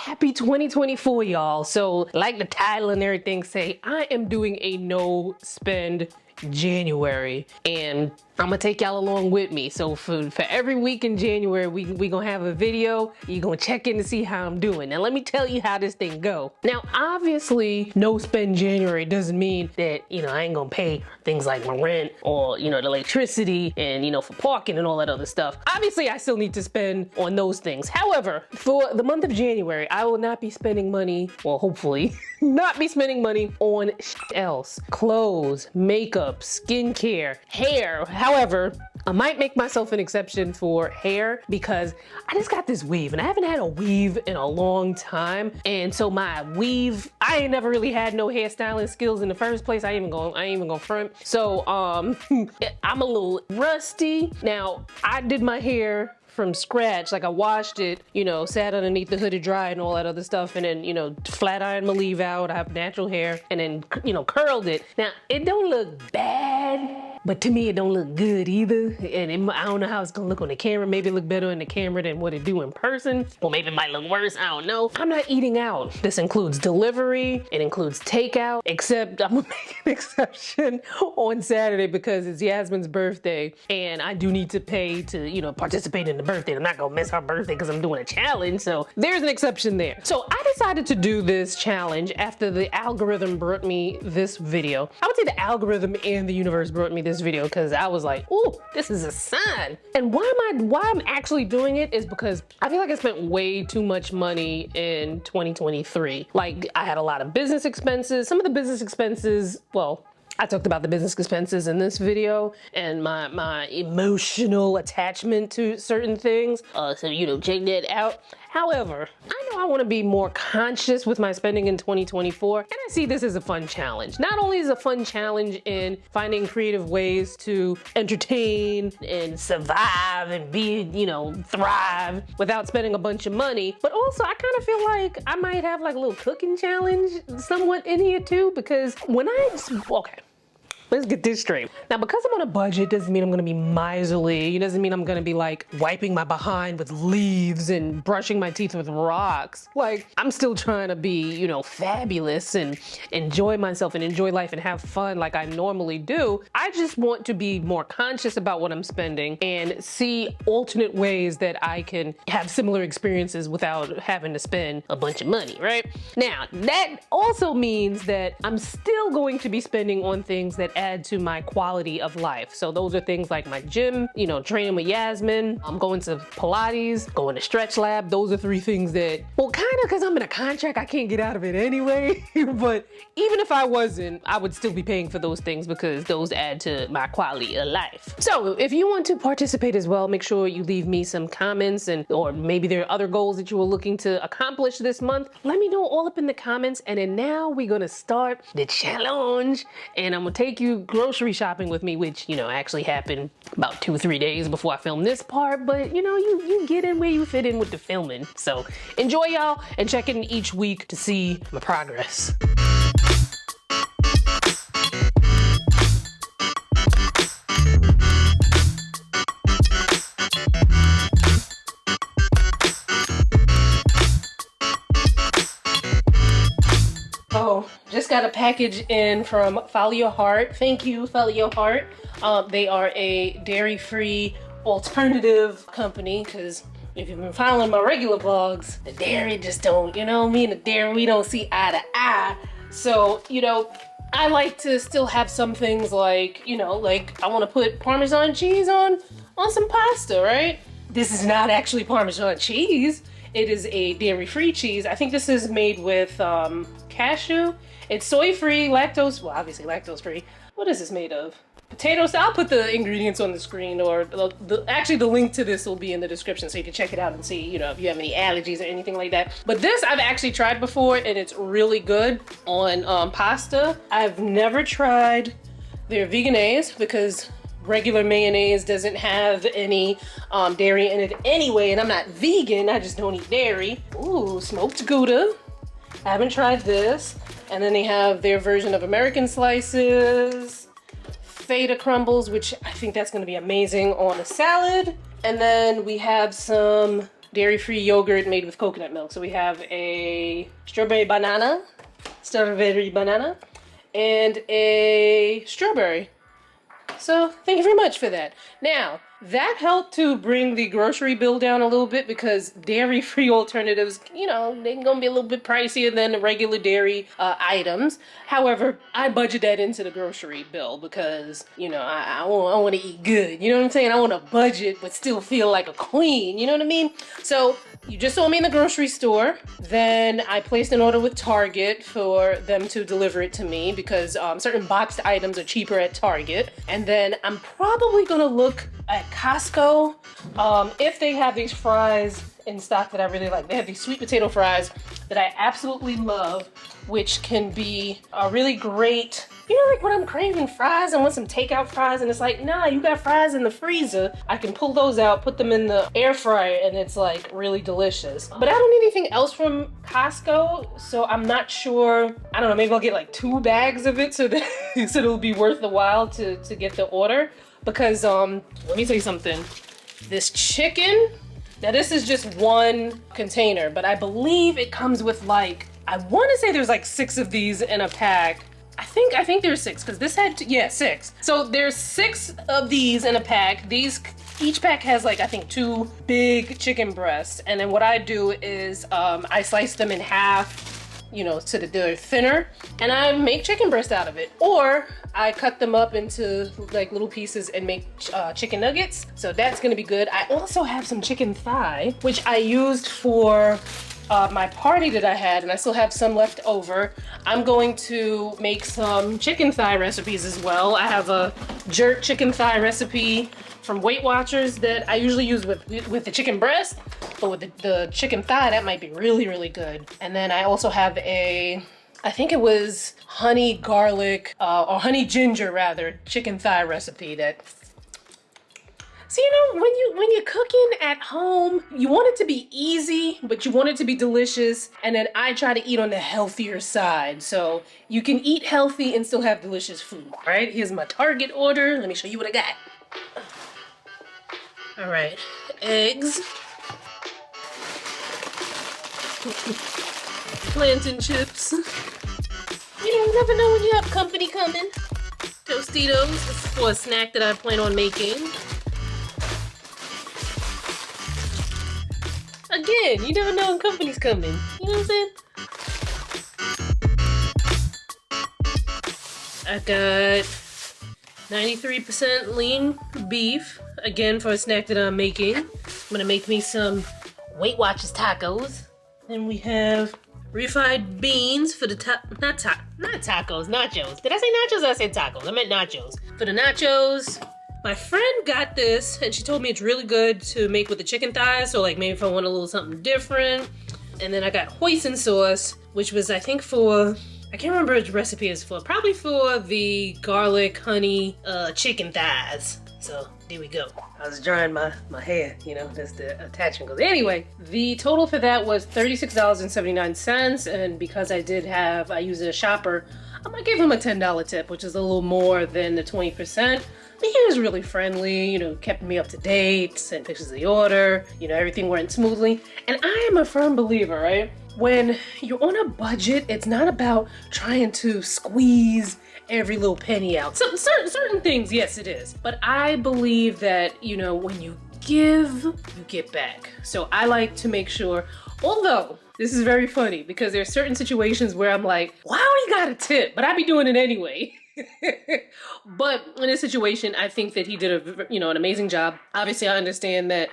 Happy 2024, y'all. So like the title and everything say, I am doing a no spend January, and I'm gonna take y'all along with me. So for every week in January, we gonna have a video. You're gonna check in to see how I'm doing. Now let me tell you how this thing go. Now obviously, no spend January doesn't mean that, you know, I ain't gonna pay things like my rent or, you know, the electricity and, you know, for parking and all that other stuff. Obviously, I still need to spend on those things. However, for the month of January, I will not be spending money, well, hopefully, not be spending money on else. Clothes, makeup, skincare, hair. However, I might make myself an exception for hair because I just got this weave and I haven't had a weave in a long time. And so my weave, I ain't never really had no hairstyling skills in the first place. I ain't even gonna front. So I'm a little rusty. Now, I did my hair from scratch. Like I washed it, you know, sat underneath the hood to dry and all that other stuff, and then, you know, flat ironed my leave out. I have natural hair, and then, you know, curled it. Now it don't look bad, but to me it don't look good either. And I don't know how it's gonna look on the camera. Maybe it look better in the camera than what it do in person, or maybe it might look worse. I don't know. I'm not eating out. This includes delivery. It includes takeout. Except I'm gonna make an exception on Saturday because it's Yasmin's birthday, and I do need to pay to, you know, participate in the birthday. I'm not gonna miss her birthday because I'm doing a challenge, so there's an exception there. So I decided to do this challenge after the algorithm brought me this video. I would say the algorithm and the universe brought me this video because I was like, ooh, this is a sign. And why I'm actually doing it is because I feel like I spent way too much money in 2023. Like I had a lot of business expenses. Some of the business expenses, well, I talked about the business expenses in this video and my emotional attachment to certain things. So, you know, check that out. However, I know I want to be more conscious with my spending in 2024, and I see this as a fun challenge. Not only is it a fun challenge in finding creative ways to entertain and survive and be, you know, thrive without spending a bunch of money, but also I kind of feel like I might have like a little cooking challenge somewhat in here too, because when okay. Let's get this straight. Now, because I'm on a budget doesn't mean I'm gonna be miserly. It doesn't mean I'm gonna be like wiping my behind with leaves and brushing my teeth with rocks. Like, I'm still trying to be, you know, fabulous and enjoy myself and enjoy life and have fun like I normally do. I just want to be more conscious about what I'm spending and see alternate ways that I can have similar experiences without having to spend a bunch of money, right? Now, that also means that I'm still going to be spending on things that add to my quality of life. So those are things like my gym, you know, training with Yasmin, I'm going to Pilates, going to Stretch Lab. Those are three things that, well, kind of because I'm in a contract, I can't get out of it anyway. But even if I wasn't, I would still be paying for those things because those add to my quality of life. So if you want to participate as well, make sure you leave me some comments or maybe there are other goals that you were looking to accomplish this month. Let me know all up in the comments. And then now we're gonna start the challenge, and I'm gonna take you grocery shopping with me, which, you know, actually happened about 2 or 3 days before I filmed this part, but you know, you get in where you fit in with the filming. So enjoy, y'all, and check in each week to see my progress. Oh, just got a package in from Follow Your Heart. Thank you, Follow Your Heart. They are a dairy-free alternative company, because if you've been following my regular vlogs, the dairy just don't, you know, me and the dairy, we don't see eye to eye. So, you know, I like to still have some things like, you know, like I want to put Parmesan cheese on some pasta, right? This is not actually Parmesan cheese. It is a dairy-free cheese. I think this is made with cashew. It's soy-free, lactose, well, obviously lactose-free. What is this made of? Potatoes. I'll put the ingredients on the screen, or actually the link to this will be in the description so you can check it out and see, you know, if you have any allergies or anything like that. But this I've actually tried before, and it's really good on pasta. I've never tried their veganese because regular mayonnaise doesn't have any dairy in it anyway, and I'm not vegan, I just don't eat dairy. Ooh, smoked Gouda. I haven't tried this. And then they have their version of American slices, feta crumbles, which I think that's gonna be amazing on a salad. And then we have some dairy-free yogurt made with coconut milk. So we have a strawberry banana, and a strawberry. So thank you very much for that. Now, that helped to bring the grocery bill down a little bit because dairy-free alternatives, you know, they're gonna be a little bit pricier than the regular dairy items. However, I budget that into the grocery bill because, you know, I want to eat good. You know what I'm saying? I want to budget but still feel like a queen. You know what I mean? So you just saw me in the grocery store. Then I placed an order with Target for them to deliver it to me because certain boxed items are cheaper at Target. And then I'm probably gonna look at Costco if they have these fries in stock that I really like. They have these sweet potato fries that I absolutely love, which can be a really great, you know, like when I'm craving fries, I want some takeout fries, and it's like, nah, you got fries in the freezer. I can pull those out, put them in the air fryer, and it's like really delicious. But I don't need anything else from Costco, so I'm not sure. I don't know, maybe I'll get like 2 bags of it so that so it'll be worth the while to get the order. Because let me tell you something. This chicken, now this is just one container, but I believe it comes with like, I want to say there's like 6 of these in a pack. I think there's 6 because this had 6. So there's 6 of these in a pack. These each pack has like I think 2 big chicken breasts, and then what I do is I slice them in half, you know, so that they're thinner, and I make chicken breast out of it, or I cut them up into like little pieces and make chicken nuggets. So that's gonna be good. I also have some chicken thigh, which I used for my party that I had, and I still have some left over. I'm going to make some chicken thigh recipes as well. I have a jerk chicken thigh recipe from Weight Watchers that I usually use with the chicken breast, but with the chicken thigh, that might be really, really good. And then I also have I think it was honey garlic, or honey ginger rather, chicken thigh recipe that. So, you know, when you're cooking at home, you want it to be easy, but you want it to be delicious. And then I try to eat on the healthier side. So you can eat healthy and still have delicious food, right? Here's my Target order. Let me show you what I got. All right, eggs, plantain chips. You know, you never know when you have company coming. Tostitos, this is for a snack that I plan on making. Again, you never know when company's coming. You know what I'm saying? I got 93% lean beef, again for a snack that I'm making. I'm gonna make me some Weight Watchers tacos. Then we have refried beans for the nachos. Did I say nachos or I said tacos? I meant nachos. For the nachos, my friend got this and she told me it's really good to make with the chicken thighs, so like maybe if I want a little something different. And then I got hoisin sauce, which was I think for, I can't remember what the recipe is for, probably for the garlic honey chicken thighs. So there we go. I was drying my hair, you know, that's the attachment goes. Anyway, the total for that was $36.79, and because I used a shopper, I gave him a $10 tip, which is a little more than the 20%. But he was really friendly, you know, kept me up to date, sent pictures of the order, you know, everything went smoothly. And I am a firm believer, right? When you're on a budget, it's not about trying to squeeze every little penny out. Certain things, yes, it is. But I believe that, you know, when you give, you get back. So I like to make sure, although this is very funny because there are certain situations where I'm like, wow, he got a tip, but I be doing it anyway. But in this situation, I think that he did an amazing job. Obviously, I understand that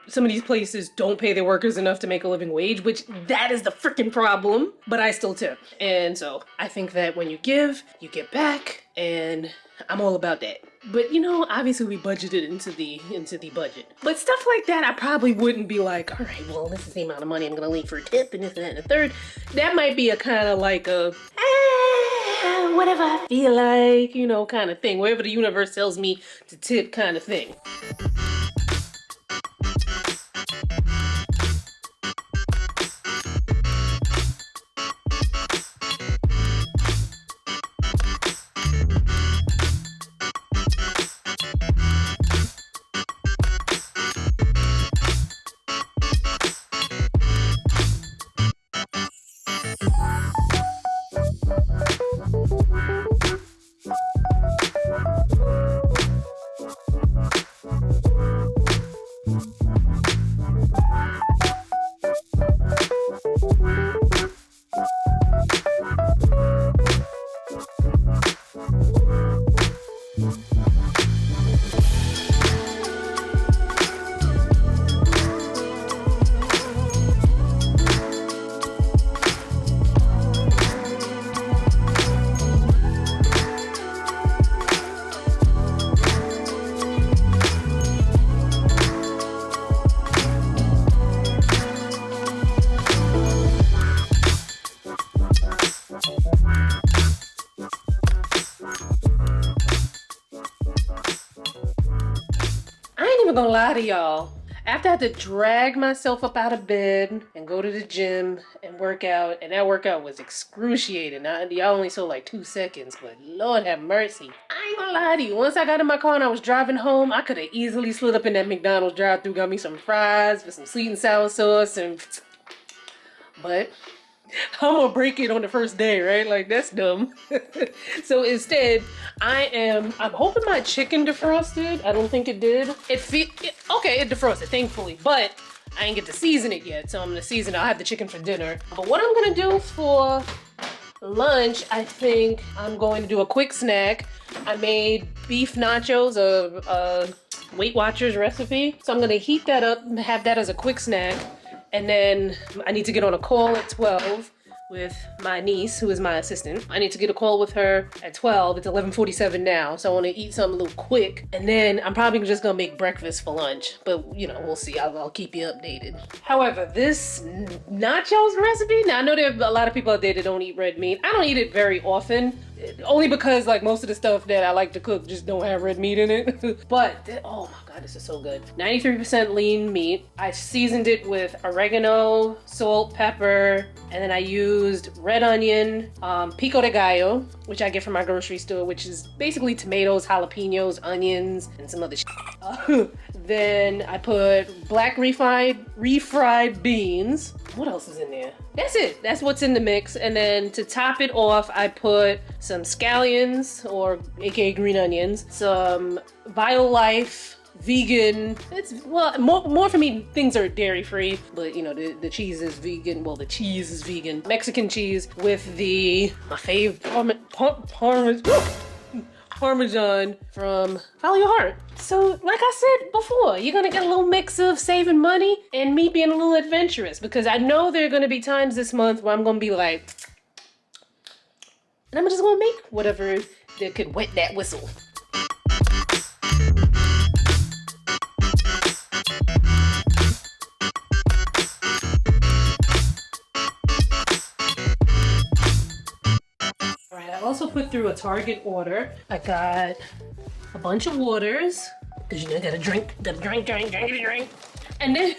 some of these places don't pay their workers enough to make a living wage, which that is the freaking problem, but I still tip. And so I think that when you give, you get back, and I'm all about that. But you know, obviously we budgeted into the budget. But stuff like that, I probably wouldn't be like, all right, well, this is the amount of money I'm gonna leave for a tip and this and that and the third. That might be a kind of like a, whatever I feel like, you know, kind of thing. Wherever the universe tells me to tip kind of thing. gonna lie to y'all. After I had to drag myself up out of bed and go to the gym and work out, and that workout was excruciating. Y'all only saw like 2 seconds, but Lord have mercy. I ain't gonna lie to you. Once I got in my car and I was driving home, I could have easily slid up in that McDonald's drive-thru, got me some fries with some sweet and sour sauce, but I'm gonna break it on the first day, right? Like, that's dumb. So instead, I'm hoping my chicken defrosted. I don't think it did. It defrosted, thankfully, but I ain't get to season it yet. So I'm gonna season it. I'll have the chicken for dinner. But what I'm gonna do for lunch, I think I'm going to do a quick snack. I made beef nachos, a Weight Watchers recipe. So I'm gonna heat that up and have that as a quick snack. And then I need to get on a call at 12 with my niece, who is my assistant. I need to get a call with her at 12. It's 11:47 now, so I want to eat something a little quick. And then I'm probably just gonna make breakfast for lunch. But, you know, we'll see. I'll keep you updated. However, this nachos recipe, now I know there are a lot of people out there that don't eat red meat. I don't eat it very often. Only because, like, most of the stuff that I like to cook just don't have red meat in it. But, oh my God, this is so good. 93% lean meat. I seasoned it with oregano, salt, pepper, and then I used red onion, pico de gallo, which I get from my grocery store, which is basically tomatoes, jalapenos, onions, and some other shit. Then I put black refried beans. What else is in there? That's it. That's what's in the mix. And then to top it off, I put some scallions, or aka green onions, some BioLife vegan. It's, well, more for me, things are dairy free, but you know, the cheese is vegan. Well, the cheese is vegan. Mexican cheese with my fave Parmesan from Follow Your Heart. So, like I said before, you're gonna get a little mix of saving money and me being a little adventurous, because I know there are gonna be times this month where I'm gonna be like, and I'm just gonna make whatever that could wet that whistle. I also put through a Target order. I got a bunch of waters, because you know, gotta drink. And then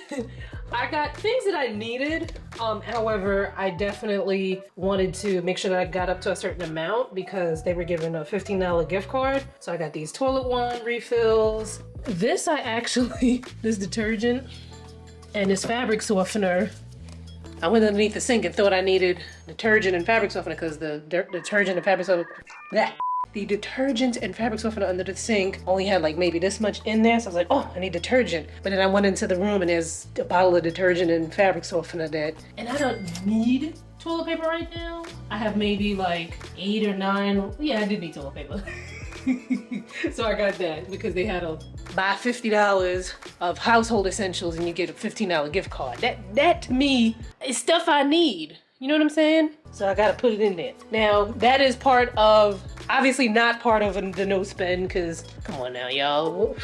I got things that I needed. However, I definitely wanted to make sure that I got up to a certain amount because they were giving a $15 gift card. So I got these toilet wand refills. This this detergent and this fabric softener. I went underneath the sink and thought I needed detergent and fabric softener because the detergent and fabric softener, the detergent and fabric softener under the sink only had like maybe this much in there. So I was like, oh, I need detergent. But then I went into the room and there's a bottle of detergent and fabric softener and I don't need toilet paper right now. I have maybe like 8 or 9. Yeah, I did need toilet paper. So I got that because they had buy $50 of household essentials and you get a $15 gift card. That to me is stuff I need. You know what I'm saying? So I gotta put it in there. Now that is part of, obviously not part of the no spend, because come on now, y'all.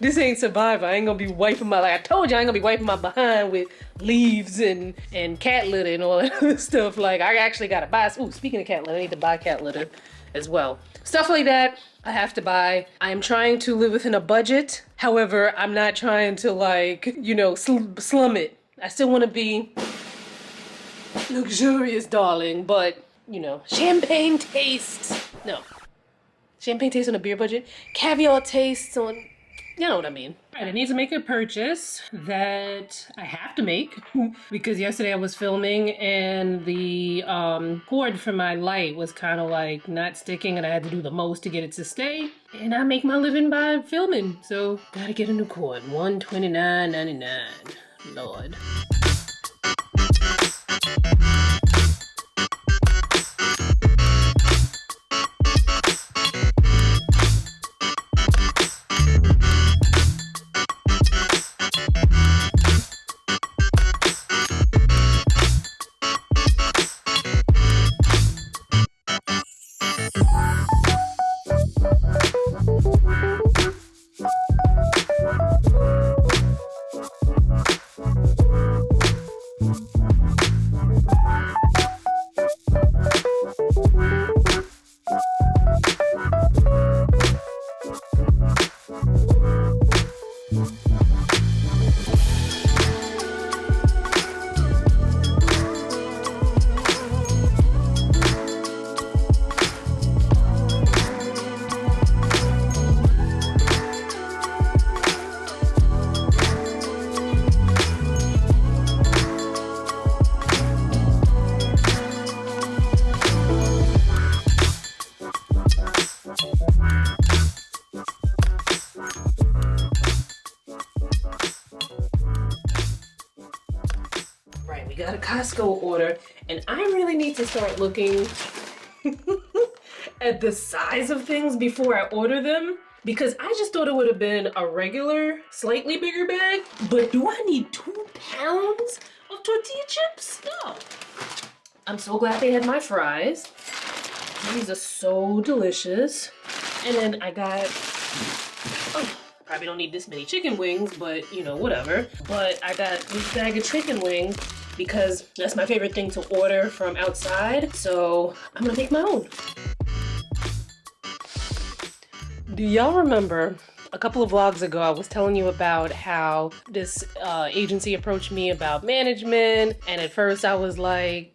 This ain't Survivor. I ain't gonna be wiping like I told you, I ain't gonna be wiping my behind with leaves and cat litter and all that other stuff. Like, I actually gotta buy, speaking of cat litter, I need to buy cat litter as well. Stuff like that, I have to buy. I am trying to live within a budget. However, I'm not trying to, like, you know, slum it. I still want to be luxurious, darling, but, you know, champagne tastes. No. Champagne tastes on a beer budget. Caviar tastes on, you know what I mean. All right, I need to make a purchase that I have to make because yesterday I was filming and the cord for my light was kind of like not sticking and I had to do the most to get it to stay. And I make my living by filming, so gotta get a new cord. $129.99. Lord. we got a Costco order, and I really need to start looking at the size of things before I order them, because I just thought it would have been a regular, slightly bigger bag, but do I need 2 pounds of tortilla chips? No. I'm so glad they had my fries. These are so delicious. And then I got, oh, probably don't need this many chicken wings, but you know, whatever. But I got this bag of chicken wings because that's my favorite thing to order from outside. So I'm gonna make my own. Do y'all remember a couple of vlogs ago, I was telling you about how this agency approached me about management, and at first I was like,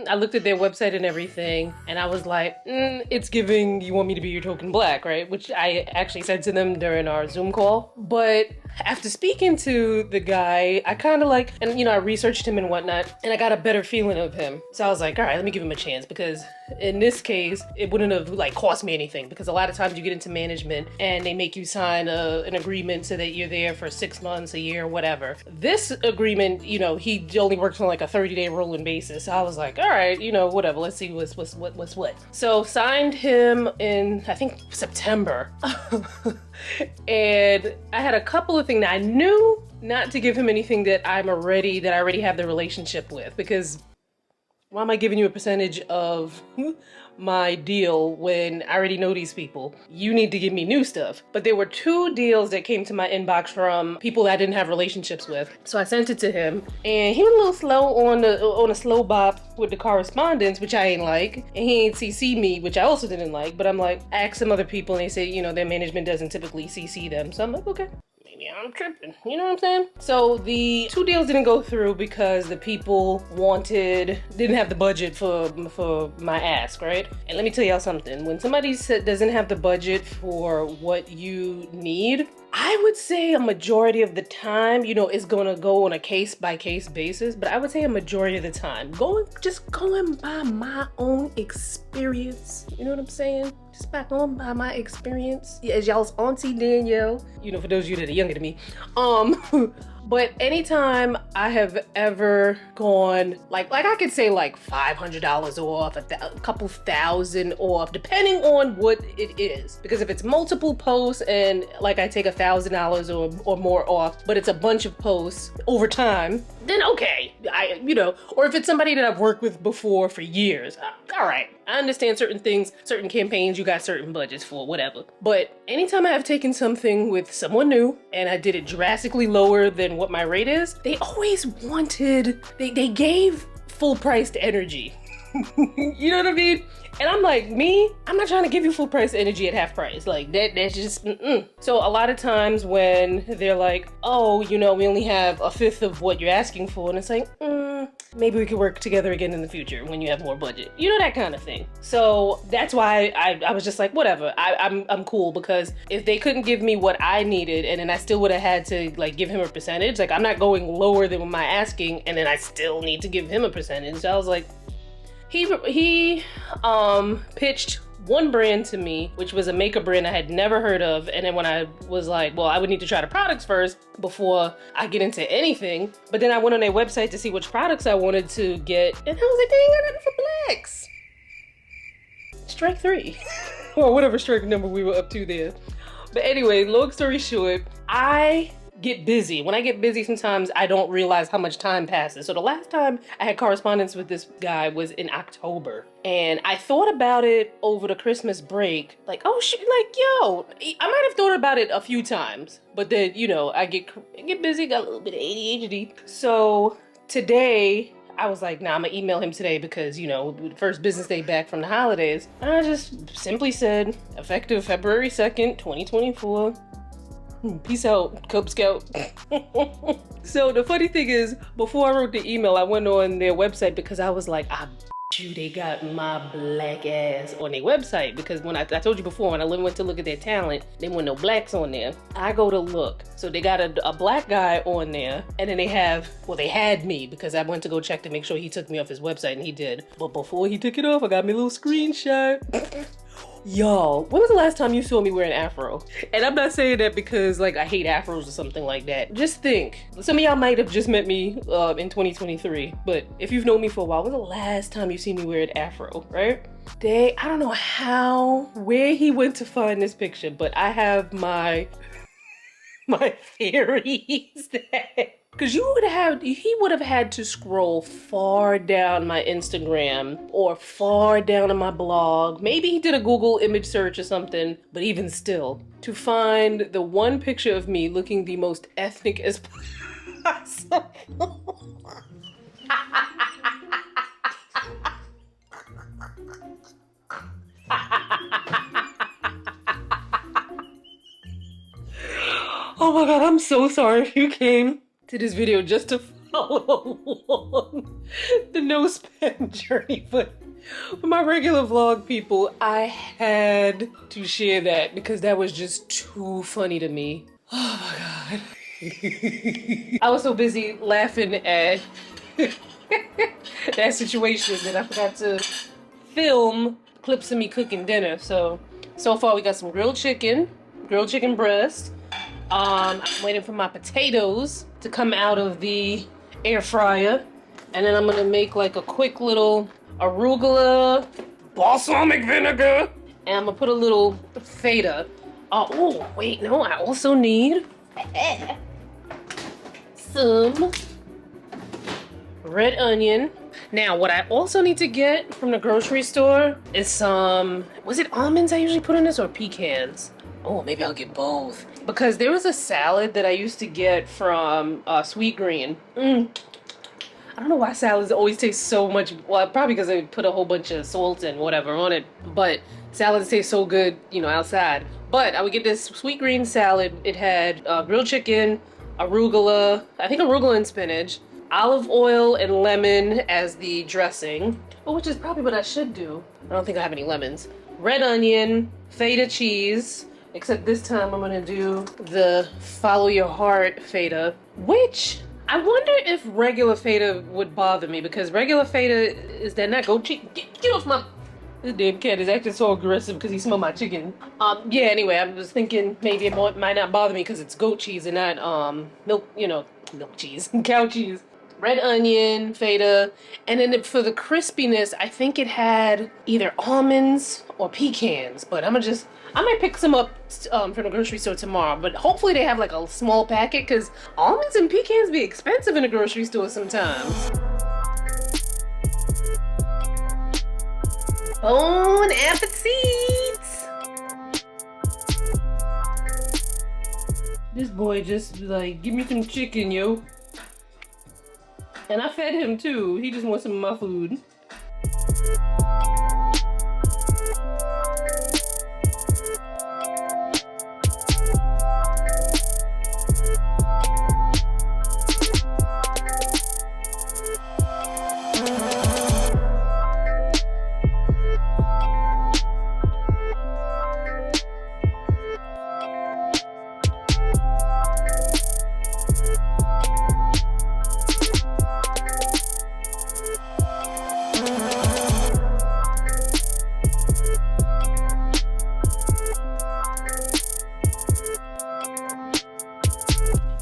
I looked at their website and everything, and I was like, it's giving, you want me to be your token black, right? Which I actually said to them during our Zoom call. But after speaking to the guy, I kind of like, and you know, I researched him and whatnot, and I got a better feeling of him. So I was like, all right, let me give him a chance, because in this case, it wouldn't have like cost me anything, because a lot of times you get into management and they make you sign an agreement so that you're there for 6 months, a year, whatever. This agreement, you know, he only works on like a 30-day rolling basis. So I was like, all right, you know, whatever. Let's see what's what. So signed him in, I think, September. And I had a couple of things that I knew not to give him anything that I already have the relationship with, because why am I giving you a percentage of my deal when I already know these people? You need to give me new stuff. But there were 2 deals that came to my inbox from people that I didn't have relationships with. So I sent it to him, and he was a little slow on a slow bop with the correspondence, which I ain't like. And he ain't CC me, which I also didn't like. But I'm like, I asked some other people, and they say, you know, their management doesn't typically CC them. So I'm like, okay. Maybe I'm tripping, you know what I'm saying? So the 2 deals didn't go through because the people didn't have the budget for my ask, right? And let me tell y'all something. When somebody doesn't have the budget for what you need, I would say a majority of the time, you know, it's gonna go on a case-by-case basis, but I would say a majority of the time, just going by my own experience, you know what I'm saying? Just going by my experience, as y'all's Auntie Danielle, you know, for those of you that are younger than me, but anytime I have ever gone, like I could say like $500 off, a couple thousand off, depending on what it is. Because if it's multiple posts and like I take $1,000 or more off, but it's a bunch of posts over time, then okay, you know, or if it's somebody that I've worked with before for years, all right, I understand certain things, certain campaigns, you got certain budgets for, whatever. But anytime I have taken something with someone new and I did it drastically lower than what my rate is, they always wanted, they gave full priced energy. You know what I mean? And I'm like, I'm not trying to give you full price energy at half price. Like that's just, So a lot of times when they're like, oh, you know, we only have 1/5 of what you're asking for. And it's like, maybe we could work together again in the future when you have more budget. You know, that kind of thing. So that's why I was just like, whatever, I'm cool, because if they couldn't give me what I needed and then I still would have had to like give him a percentage, like I'm not going lower than my asking and then I still need to give him a percentage. So I was like, he pitched one brand to me, which was a makeup brand I had never heard of. And then when I was like, well, I would need to try the products first before I get into anything. But then I went on their website to see which products I wanted to get. And I was like, they ain't got nothing for blacks. Strike 3. Or whatever strike number we were up to there. But anyway, long story short, I get busy. When I get busy, sometimes I don't realize how much time passes. So the last time I had correspondence with this guy was in October. And I thought about it over the Christmas break. Like, oh shit, like, yo, I might have thought about it a few times. But then, you know, I get busy, got a little bit of ADHD. So today, I was like, nah, I'm gonna email him today because, you know, the first business day back from the holidays. And I just simply said, effective February 2nd, 2024. Peace out, Cub Scout. So the funny thing is, before I wrote the email, I went on their website because I was like, I bet you they got my black ass on their website. Because when I told you before, when I went to look at their talent, there were no blacks on there. I go to look. So they got a black guy on there. And then they had me, because I went to go check to make sure he took me off his website, and he did. But before he took it off, I got me a little screenshot. Y'all, when was the last time you saw me wear an afro? And I'm not saying that because like I hate afros or something like that. Just think, some of y'all might have just met me in 2023, but if you've known me for a while, when was the last time you seen me wear an afro, right? I don't know where he went to find this picture, but I have my theories that because he would have had to scroll far down my Instagram or far down on my blog. Maybe he did a Google image search or something, but even still, to find the one picture of me looking the most ethnic as possible. Oh my god, I'm so sorry if you came to this video just to follow along the no spend journey, but for my regular vlog people, I had to share that because that was just too funny to me. Oh my god. I was so busy laughing at that situation that I forgot to film clips of me cooking dinner. So far we got some grilled chicken breast. I'm waiting for my potatoes to come out of the air fryer. And then I'm gonna make like a quick little arugula, balsamic vinegar. And I'm gonna put a little feta. Oh, wait, no, I also need some red onion. Now, what I also need to get from the grocery store is some, was it almonds I usually put in this or pecans? Oh, maybe I'll get both. Because there was a salad that I used to get from Sweet Green. I don't know why salads always taste so much, well, probably because I put a whole bunch of salt and whatever on it, but salads taste so good, you know, outside. But I would get this Sweet Green salad. It had grilled chicken, arugula, I think arugula and spinach, olive oil and lemon as the dressing, which is probably what I should do. I don't think I have any lemons. Red onion, feta cheese, except this time I'm gonna do the follow your heart feta, which I wonder if regular feta would bother me because regular feta, is that not goat cheese? Get off my... This damn cat is acting so aggressive because he smelled my chicken. Yeah, anyway, I was thinking maybe it might not bother me because it's goat cheese and not, milk cheese, cow cheese. Red onion, feta, and then for the crispiness, I think it had either almonds or pecans, but I might pick some up from the grocery store tomorrow, but hopefully they have like a small packet because almonds and pecans be expensive in the grocery store sometimes. Bon appetit! This boy just like, give me some chicken, yo. And I fed him too. He just wants some of my food.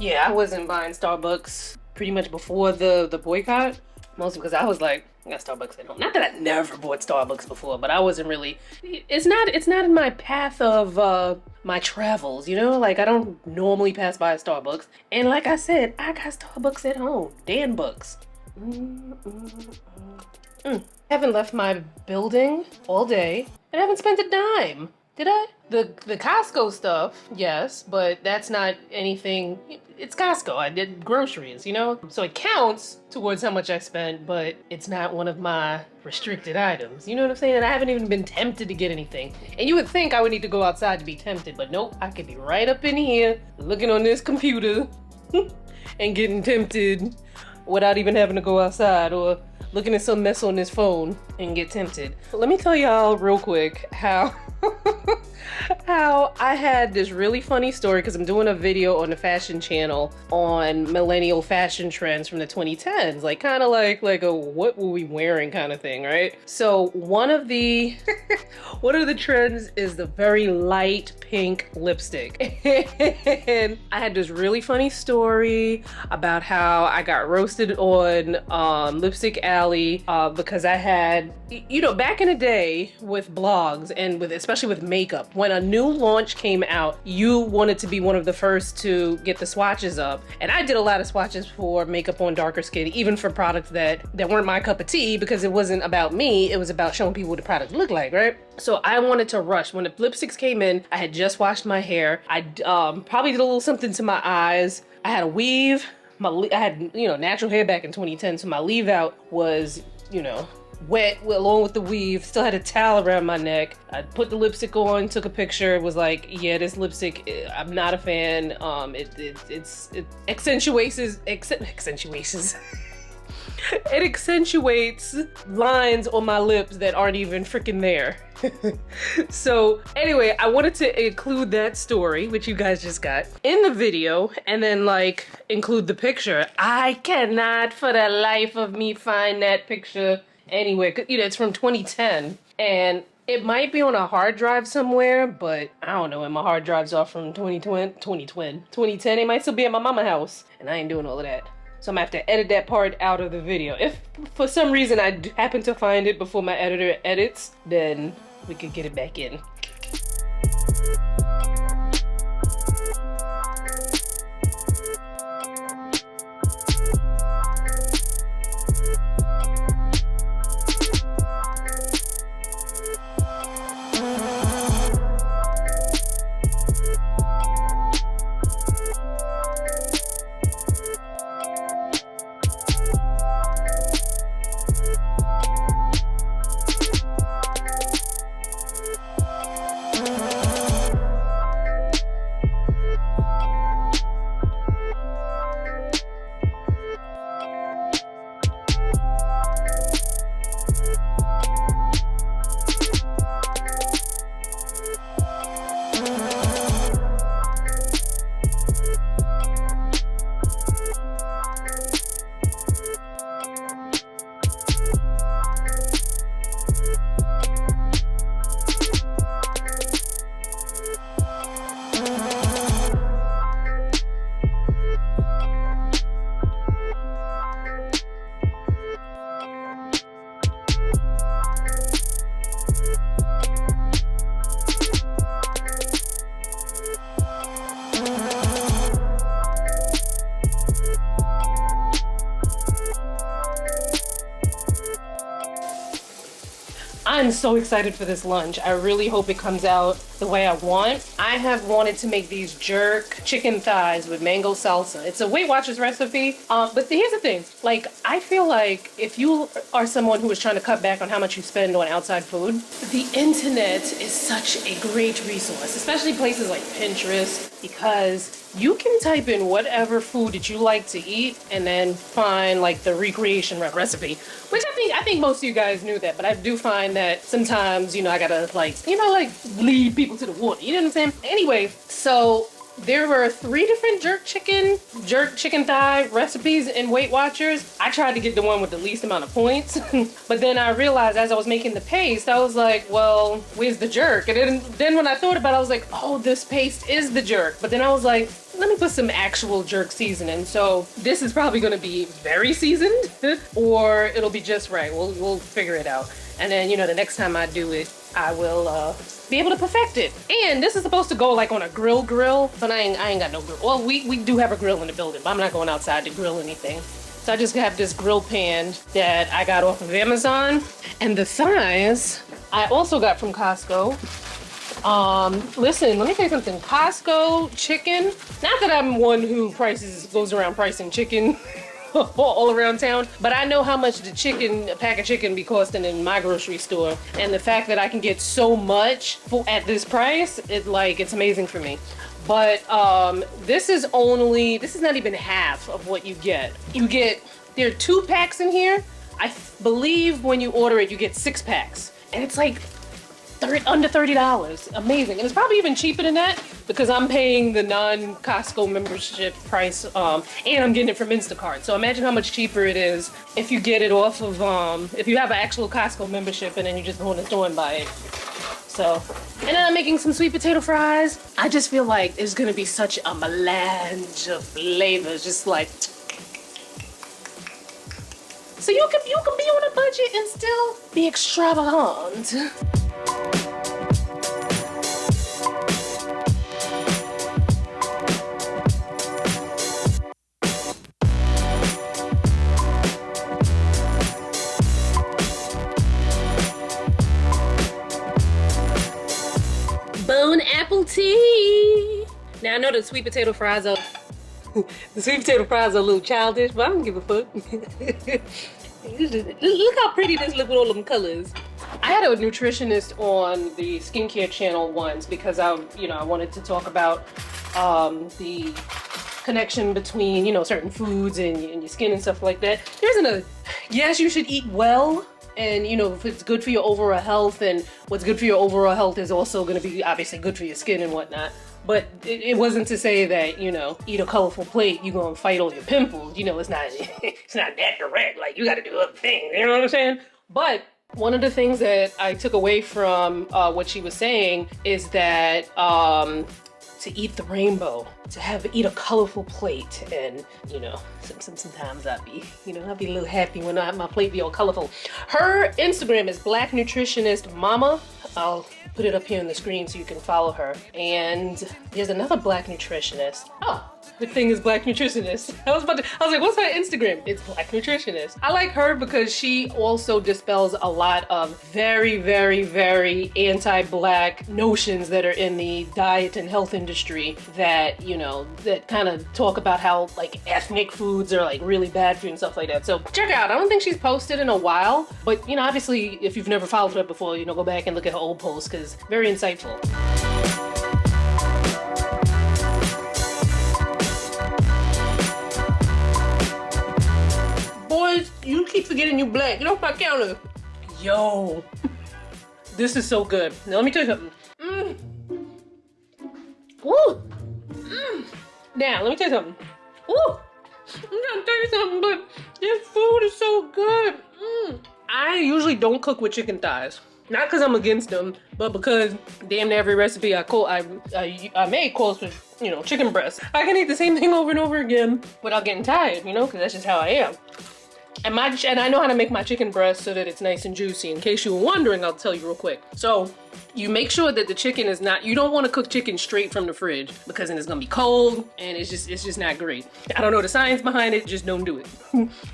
Yeah, I wasn't buying Starbucks pretty much before the boycott, mostly because I was like, I got Starbucks at home. Not that I never bought Starbucks before, but I wasn't really, it's not in my path of my travels, you know? Like, I don't normally pass by a Starbucks. And like I said, I got Starbucks at home. Dan Bucks. Haven't left my building all day and haven't spent a dime. Did I? The Costco stuff, yes, but that's not anything. It's Costco. I did groceries, you know? So it counts towards how much I spent, but it's not one of my restricted items. You know what I'm saying? And I haven't even been tempted to get anything. And you would think I would need to go outside to be tempted, but nope. I could be right up in here looking on this computer and getting tempted without even having to go outside, or looking at some mess on this phone and get tempted. But let me tell y'all real quick how how I had this really funny story because I'm doing a video on the fashion channel on millennial fashion trends from the 2010s, like kind of like a what were we wearing kind of thing, right? So one of the one of the trends is the very light pink lipstick. And I had this really funny story about how I got roasted on Lipstick Alley because I had, you know, back in the day with blogs and with especially with makeup, when a new launch came out, you wanted to be one of the first to get the swatches up. And I did a lot of swatches for makeup on darker skin, even for products that weren't my cup of tea, because it wasn't about me, it was about showing people what the product looked like, right? So I wanted to rush. When the lipsticks came in, I had just washed my hair. I probably did a little something to my eyes. I had a weave. I had, you know, natural hair back in 2010, so my leave out was, you know, wet along with the weave. Still had a towel around my neck. I put the lipstick on, took a picture, was like, yeah, this lipstick, I'm not a fan. It accentuates it accentuates lines on my lips that aren't even freaking there. So anyway, I wanted to include that story, which you guys just got, in the video, and then like include the picture. I cannot for the life of me find that picture anywhere. You know, it's from 2010 and it might be on a hard drive somewhere, but I don't know, and my hard drives are from 2010. They might still be at my mama's house, and I ain't doing all of that. So I'm gonna have to edit that part out of the video. If for some reason I happen to find it before my editor edits, then we could get it back in. I'm so excited for this lunch. I really hope it comes out the way I want. I have wanted to make these jerk chicken thighs with mango salsa. It's a Weight Watchers recipe, but here's the thing. Like, I feel like if you are someone who is trying to cut back on how much you spend on outside food, the internet is such a great resource, especially places like Pinterest, because you can type in whatever food that you like to eat and then find like the recreation recipe, which I think most of you guys knew that, but I do find that sometimes, you know, I gotta like lead people to the water, you know what I'm saying? Anyway, so there were 3 different jerk chicken thigh recipes in Weight Watchers. I tried to get the one with the least amount of points, but then I realized as I was making the paste, I was like, well, where's the jerk? And then when I thought about it, I was like, oh, this paste is the jerk. But then I was like, let me put some actual jerk seasoning. So this is probably gonna be very seasoned or it'll be just right. We'll figure it out. And then, you know, the next time I do it, I will be able to perfect it. And this is supposed to go like on a grill, but I ain't got no grill. Well, we do have a grill in the building, but I'm not going outside to grill anything. So I just have this grill pan that I got off of Amazon. And the thighs, I also got from Costco. Listen, let me tell you something. Costco chicken, not that I'm one who goes around pricing chicken all around town, but I know how much a pack of chicken be costing in my grocery store, and the fact that I can get so much at this price, it's amazing for me. But this is not even half of what you get. There are 2 packs in here. I believe when you order it, you get 6 packs, and it's like under $30. Amazing. And it's probably even cheaper than that because I'm paying the non-Costco membership price, and I'm getting it from Instacart. So imagine how much cheaper it is if you get it off of, if you have an actual Costco membership and then you just go in the store and buy it. So, and then I'm making some sweet potato fries. I just feel like it's gonna be such a melange of flavors, just like. So you can be on a budget and still be extravagant. Bone apple tea. Now I know the sweet potato fries are the sweet potato fries are a little childish, but I don't give a fuck. Look how pretty this look with all them colors. I had a nutritionist on the skincare channel once because I wanted to talk about the connection between certain foods and your skin and stuff like that. Yes, you should eat well. And if it's good for your overall health, and what's good for your overall health is also going to be obviously good for your skin and whatnot. But it wasn't to say that, eat a colorful plate, you're going to fight all your pimples. It's not it's not that direct. Like, you got to do other things. You know what I'm saying? But one of the things that I took away from what she was saying is that to eat the rainbow, to eat a colorful plate, and sometimes I'd be a little happy when my plate be all colorful. Her Instagram is Black Nutritionist Mama. I'll put it up here on the screen so you can follow her. And there's another Black nutritionist. Oh, the thing is Black Nutritionist. I was like, what's her Instagram? It's Black Nutritionist. I like her because she also dispels a lot of very, very, very anti-Black notions that are in the diet and health industry that, that kind of talk about how like ethnic foods are like really bad for you and stuff like that. So check her out. I don't think she's posted in a while, but obviously if you've never followed her before, go back and look at her old posts because very insightful. Boys, you keep forgetting you Black. Get off my counter. Yo, this is so good. Now let me tell you something. Woo. Now let me tell you something. Woo. I'm trying to tell you something, but this food is so good. I usually don't cook with chicken thighs. Not because I'm against them, but because damn near every recipe I make calls for, chicken breast. I can eat the same thing over and over again without getting tired, because that's just how I am. And I know how to make my chicken breast so that it's nice and juicy. In case you were wondering, I'll tell you real quick. So you make sure that the chicken is not, you don't want to cook chicken straight from the fridge because then it's gonna be cold and it's just not great. I don't know the science behind it, just don't do it.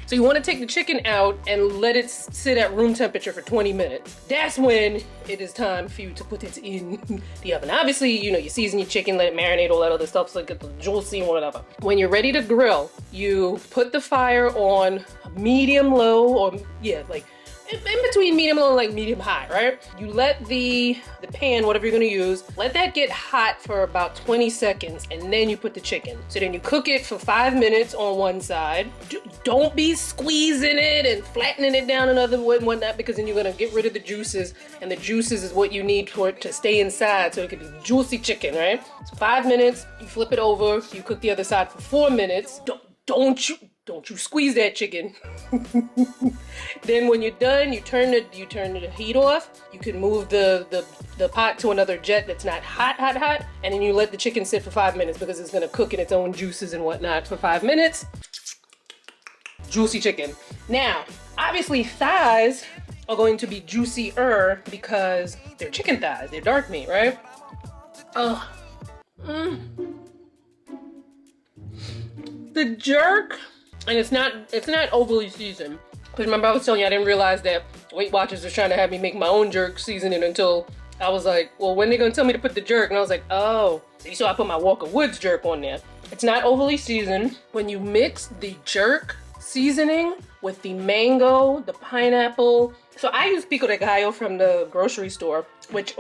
So you want to take the chicken out and let it sit at room temperature for 20 minutes. That's when it is time for you to put it in the oven. Obviously, you season your chicken, let it marinate, all that other stuff so it gets juicy and whatever. When you're ready to grill, you put the fire on medium low, or like in between medium low and like medium high, right? You let the pan, whatever you're gonna use, let that get hot for about 20 seconds, and then you put the chicken. So then you cook it for 5 minutes on one side. Don't be squeezing it and flattening it down another way and whatnot, because then you're gonna get rid of the juices, and the juices is what you need for it to stay inside so it can be juicy chicken, right? So 5 minutes, you flip it over, you cook the other side for 4 minutes. Don't you squeeze that chicken. Then when you're done, you turn the heat off. You can move the pot to another jet that's not hot, and then you let the chicken sit for 5 minutes because it's gonna cook in its own juices and whatnot for 5 minutes. Juicy chicken. Now, obviously thighs are going to be juicier because they're chicken thighs, they're dark meat, right? The jerk, and it's not overly seasoned. Because remember I was telling you I didn't realize that Weight Watchers was trying to have me make my own jerk seasoning until I was like, well, when are they gonna tell me to put the jerk? And I was like, oh, so I put my Walker Woods jerk on there. It's not overly seasoned. When you mix the jerk seasoning with the mango, the pineapple. So I use pico de gallo from the grocery store, which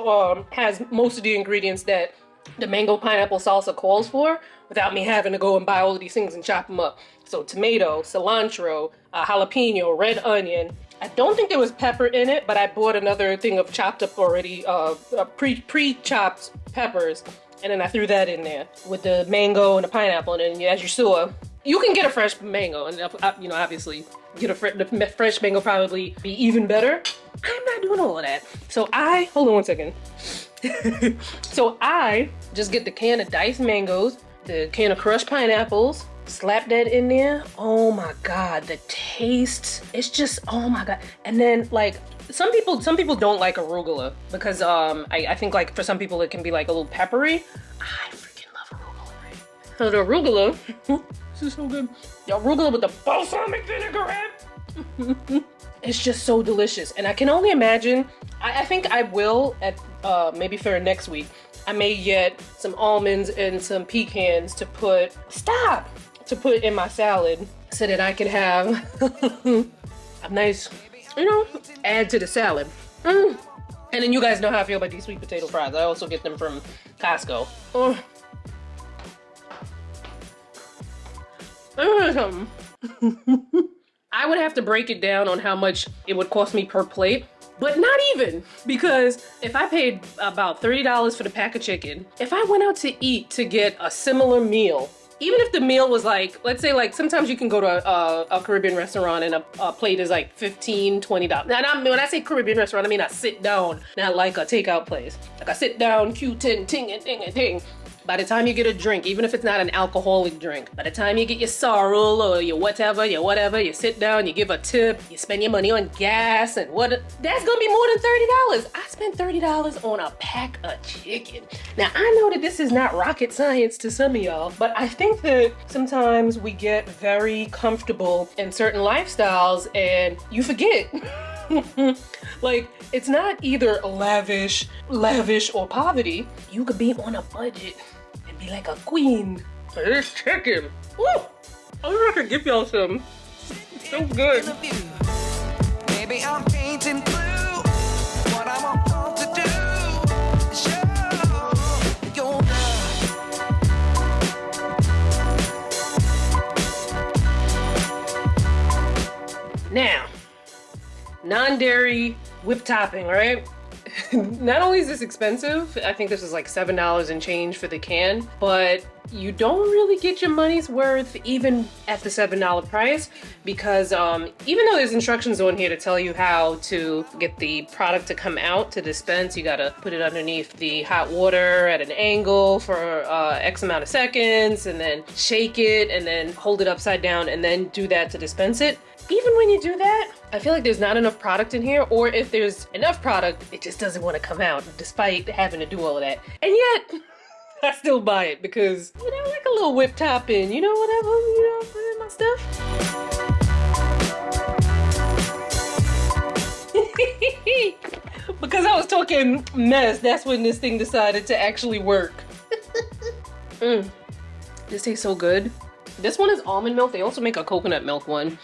has most of the ingredients that the mango pineapple salsa calls for without me having to go and buy all of these things and chop them up. So tomato, cilantro, jalapeno, red onion. I don't think there was pepper in it, but I bought another thing of chopped up already, pre-chopped peppers. And then I threw that in there with the mango and the pineapple. And then as you saw, you can get a fresh mango. And you know, obviously, the fresh mango probably be even better. I'm not doing all of that. So hold on one second. So I just get the can of diced mangoes, the can of crushed pineapples, slap that in there. Oh my God, the taste, it's just, oh my God. And then like, some people don't like arugula because I think like for some people it can be like a little peppery. I freaking love arugula. So the arugula, this is so good. The arugula with the balsamic vinaigrette. It's just so delicious. And I can only imagine, I think I will at maybe for next week, I may get some almonds and some pecans to put in my salad so that I can have a nice, you know, add to the salad. And then you guys know how I feel about these sweet potato fries. I also get them from Costco. I would have to break it down on how much it would cost me per plate, but not even, because if I paid about $30 for the pack of chicken, if I went out to eat to get a similar meal, even if the meal was like, let's say like sometimes you can go to a Caribbean restaurant and a plate is like $15, $20. Now, when I say Caribbean restaurant, I mean a sit down, not like a takeout place. Like a sit down, Q10, ting and ting and ting. By the time you get a drink, even if it's not an alcoholic drink, by the time you get your sorrel or your whatever, you sit down, you give a tip, you spend your money on gas and that's gonna be more than $30. I spent $30 on a pack of chicken. Now, I know that this is not rocket science to some of y'all, but I think that sometimes we get very comfortable in certain lifestyles and you forget. Like, it's not either lavish or poverty. You could be on a budget and be like a queen. But this chicken, woo! I wish I could give y'all some. It's so good. Maybe I'm painting blue. What I want to do is show your love. Now, non-dairy whipped topping, right? Not only is this expensive, I think this is like $7 and change for the can, but you don't really get your money's worth even at the $7 price because even though there's instructions on here to tell you how to get the product to come out to dispense, you gotta put it underneath the hot water at an angle for X amount of seconds and then shake it and then hold it upside down and then do that to dispense it. Even when you do that, I feel like there's not enough product in here, or if there's enough product, it just doesn't want to come out despite having to do all of that. And yet, I still buy it because, you know, like a little whip topping, you know, whatever, you know, put in my stuff. Because I was talking mess, that's when this thing decided to actually work. This tastes so good. This one is almond milk. They also make a coconut milk one.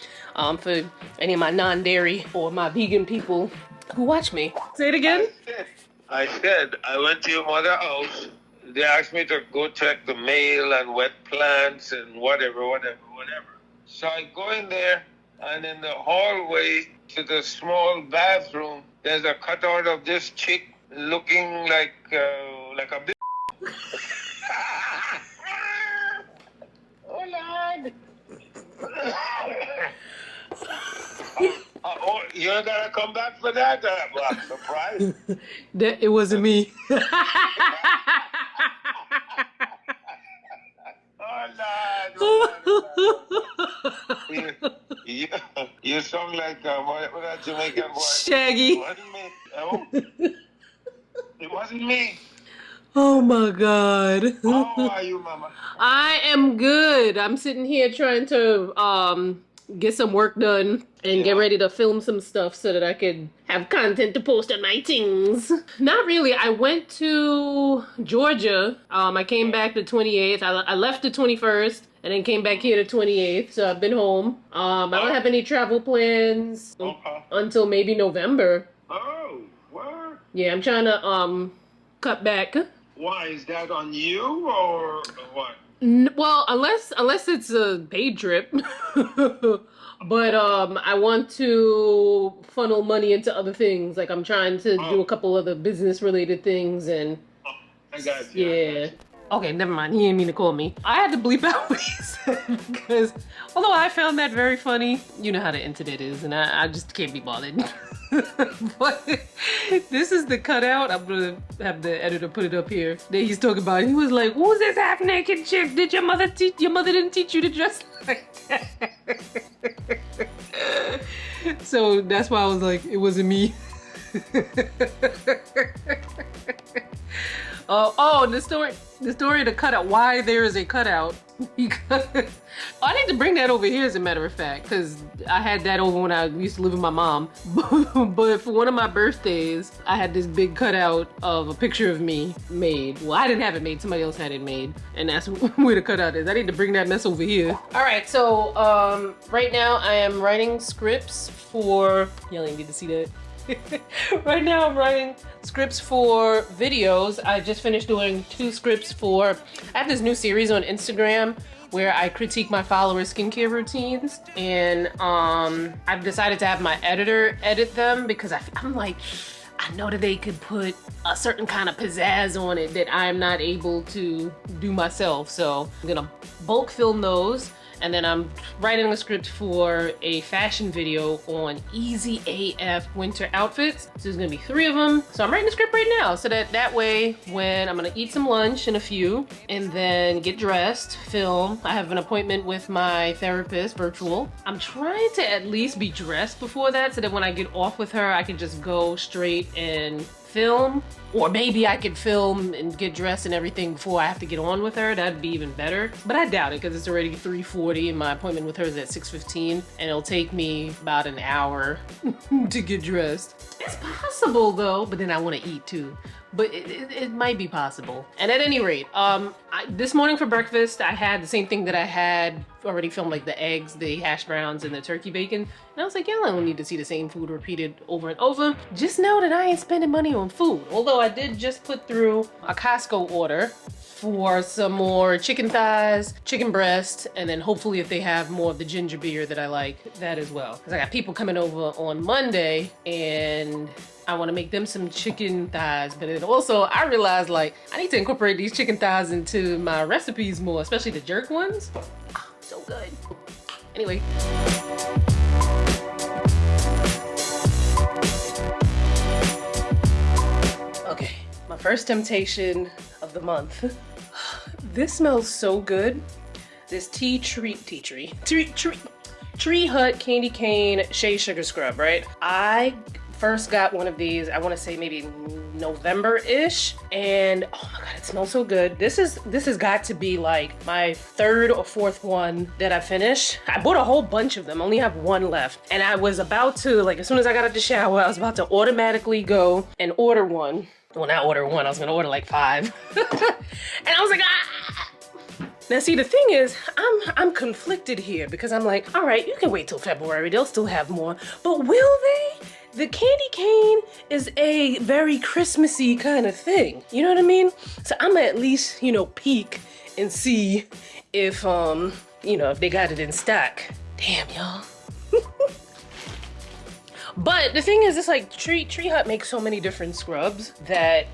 For any of my non-dairy or my vegan people who watch me. Say it again. I said, I went to your mother's house. They asked me to go check the mail and wet plants and whatever. So I go in there, and in the hallway to the small bathroom, there's a cutout of this chick looking like a bitch. Oh, Lord. Oh, you're gonna come back for that? Surprise! It wasn't me. You sound like what Jamaican boy. Shaggy. It wasn't me. Oh. It wasn't me. Oh my God. How are you, Mama? I am good. I'm sitting here trying to get some work done and get ready to film some stuff so that I could have content to post on my things. Not really. I went to Georgia. I came back the 28th. I left the 21st and then came back here the 28th. So I've been home. I don't have any travel plans until maybe November. Oh, what? Yeah, I'm trying to cut back. Why? Is that on you or what? Well, unless it's a paid trip. But I want to funnel money into other things. Like I'm trying to do a couple other business related things and I got you. yeah. Okay, never mind. He didn't mean to call me. I had to bleep out what he said because although I found that very funny, you know how the internet is, and I just can't be bothered. But this is the cutout. I'm gonna have the editor put it up here. That he's talking about. He was like, "Who's this half-naked chick? Did your mother teach? Your mother didn't teach you to dress like that." So that's why I was like, it wasn't me. Oh, the story of the cutout. Why there is a cutout? Because I need to bring that over here, as a matter of fact, because I had that over when I used to live with my mom. But for one of my birthdays, I had this big cutout of a picture of me made. Well, I didn't have it made. Somebody else had it made, and that's where the cutout is. I need to bring that mess over here. All right, so right now I am writing scripts for. Y'all ain't need to see that. Right now I'm writing scripts for videos. I just finished doing 2 scripts for, I have this new series on Instagram where I critique my followers' skincare routines, and I've decided to have my editor edit them because I'm like, I know that they could put a certain kind of pizzazz on it that I'm not able to do myself. So I'm gonna bulk film those. And then I'm writing a script for a fashion video on easy AF winter outfits. So there's gonna be 3 of them. So I'm writing the script right now so that way when I'm gonna eat some lunch in a few and then get dressed, film. I have an appointment with my therapist, virtual. I'm trying to at least be dressed before that so that when I get off with her, I can just go straight and film. Or maybe I could film and get dressed and everything before I have to get on with her. That'd be even better. But I doubt it because it's already 3:40 and my appointment with her is at 6:15 and it'll take me about an hour to get dressed. It's possible though, but then I want to eat too. But it might be possible. And at any rate, this morning for breakfast, I had the same thing that I had already filmed, like the eggs, the hash browns, and the turkey bacon. And I was like, yeah, I don't need to see the same food repeated over and over. Just know that I ain't spending money on food. Although I did just put through a Costco order for some more chicken thighs, chicken breast, and then hopefully if they have more of the ginger beer that I like, that as well. Because I got people coming over on Monday and I want to make them some chicken thighs, but then also I realized like I need to incorporate these chicken thighs into my recipes more, especially the jerk ones. Oh, so good. Anyway. Okay, my first temptation of the month. This smells so good. This Tree Hut Candy Cane Shea Sugar Scrub, right? I first got one of these, I want to say maybe November-ish, and oh my god, it smells so good. This has got to be like my 3rd or 4th one that I finished. I bought a whole bunch of them, only have 1 left, and I was about to, like, as soon as I got out of the shower, I was about to automatically go and order one. Well, not order 1, I was gonna order like 5. And I was like, ah! Now see, the thing is, I'm conflicted here because I'm like, all right, you can wait till February, they'll still have more, but will they? The candy cane is a very Christmassy kind of thing, you know what I mean? So I'm gonna at least, you know, peek and see if, you know, if they got it in stock. Damn, y'all. But the thing is, it's like Tree Hut makes so many different scrubs that,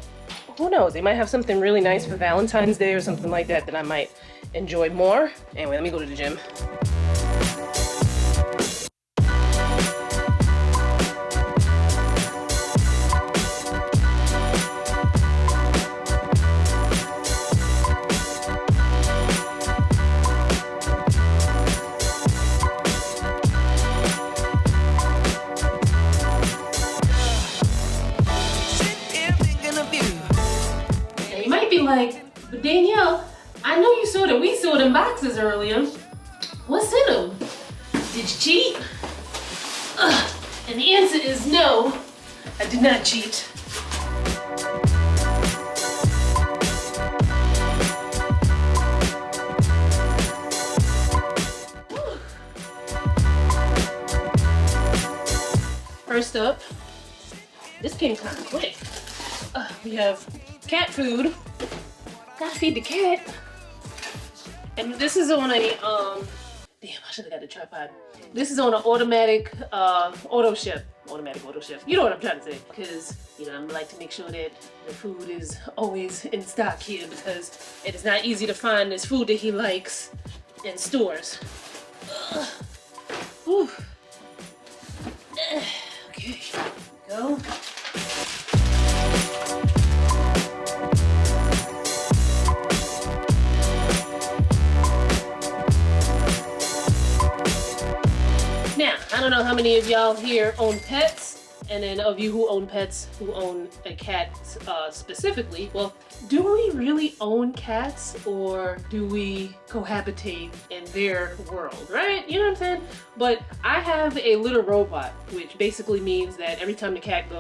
who knows, they might have something really nice for Valentine's Day or something like that that I might enjoy more. Anyway, let me go to the gym. Like, but Danielle, I know you saw that we saw them boxes earlier. What's in them? Did you cheat? And the answer is no, I did not cheat. First up, this came kind of quick. We have cat food. Gotta feed the cat. And this is on a, damn, I should've got the tripod. This is on an automatic auto shift. Automatic auto shift. You know what I'm trying to say. Because, you know, I like to make sure that the food is always in stock here because it is not easy to find this food that he likes in stores. Whew. Okay, here we go. Now, I don't know how many of y'all here own pets, and then of you who own pets, who own a cat specifically. Well, do we really own cats, or do we cohabitate in their world, right? You know what I'm saying? But I have a litter robot, which basically means that every time the Cat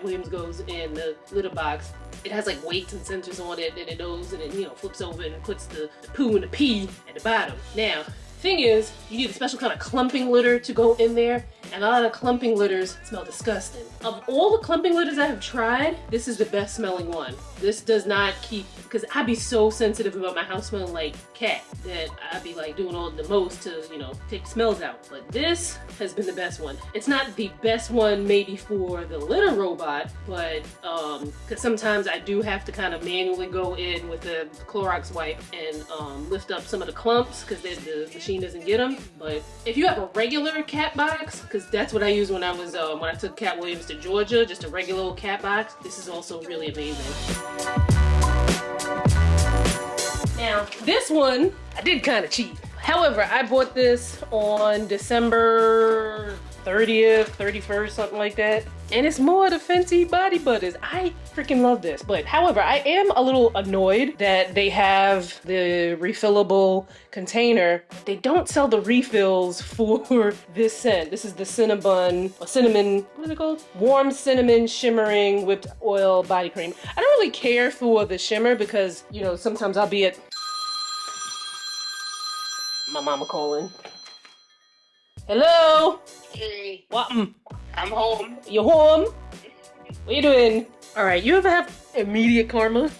Williams goes in the litter box, it has like weights and sensors on it, and it knows, and it, you know, flips over and puts the poo and the pee at the bottom. Now, thing is, you need a special kind of clumping litter to go in there, and a lot of clumping litters smell disgusting. Of all the clumping litters I have tried, this is the best smelling one. This does not keep, because I'd be so sensitive about my house smelling like cat that I'd be like doing all the most to, you know, take the smells out. But this has been the best one. It's not the best one maybe for the litter robot, but because sometimes I do have to kind of manually go in with the Clorox wipe and lift up some of the clumps because the machine doesn't get them. But if you have a regular cat box, because that's what I used when I was when I took Cat Williams to Georgia, just a regular old cat box, this is also really amazing. Now, this one, I did kind of cheat. However, I bought this on December 30th, 31st, something like that. And it's more the Fenty Body Butters. I freaking love this. But however, I am a little annoyed that they have the refillable container. They don't sell the refills for this scent. This is the cinnamon, what is it called? Warm cinnamon shimmering whipped oil body cream. I don't really care for the shimmer because, you know, sometimes I'll be at my mama calling. Hello? Hey, What? I'm home. You home? What you doing? All right, you ever have immediate karma?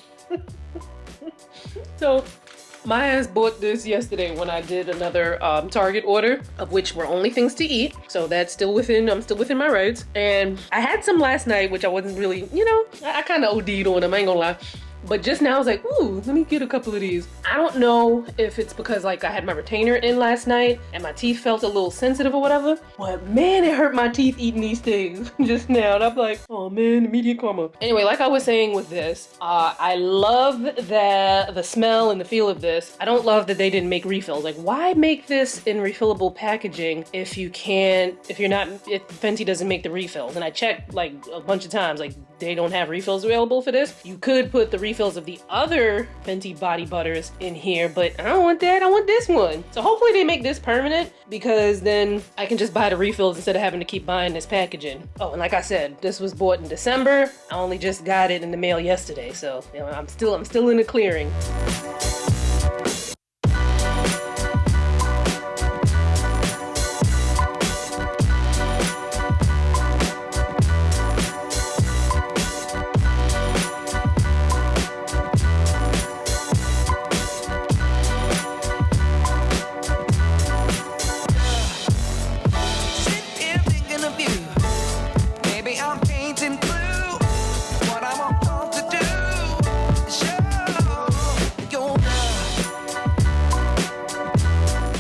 So, my ass bought this yesterday when I did another Target order, of which were only things to eat. So that's still within, I'm still within my rights. And I had some last night, which I wasn't really, you know, I kind of OD'd on them, I ain't gonna lie. But just now I was like, ooh, let me get a couple of these. I don't know if it's because like I had my retainer in last night and my teeth felt a little sensitive or whatever, but man, it hurt my teeth eating these things just now. And I'm like, oh man, immediate karma. Anyway, like I was saying with this, I love the smell and the feel of this. I don't love that they didn't make refills. Like, why make this in refillable packaging if Fenty doesn't make the refills? And I checked like a bunch of times, like they don't have refills available for this. You could put the refills of the other Fenty body butters in here, but I don't want that. I want this one. So hopefully they make this permanent, because then I can just buy the refills instead of having to keep buying this packaging. Oh, and like I said, this was bought in December. I only just got it in the mail yesterday, so you know, I'm still in the clearing.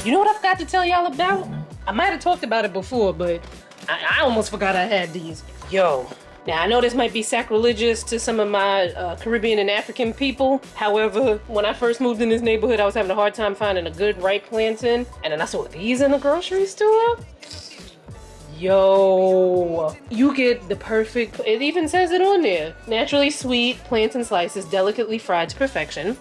You know what I forgot to tell y'all about? I might have talked about it before, but I almost forgot I had these. Yo. Now, I know this might be sacrilegious to some of my Caribbean and African people. However, when I first moved in this neighborhood, I was having a hard time finding a good ripe plantain. And then I saw these in the grocery store. Yo, you get the perfect, it even says it on there. Naturally sweet plantain slices, delicately fried to perfection.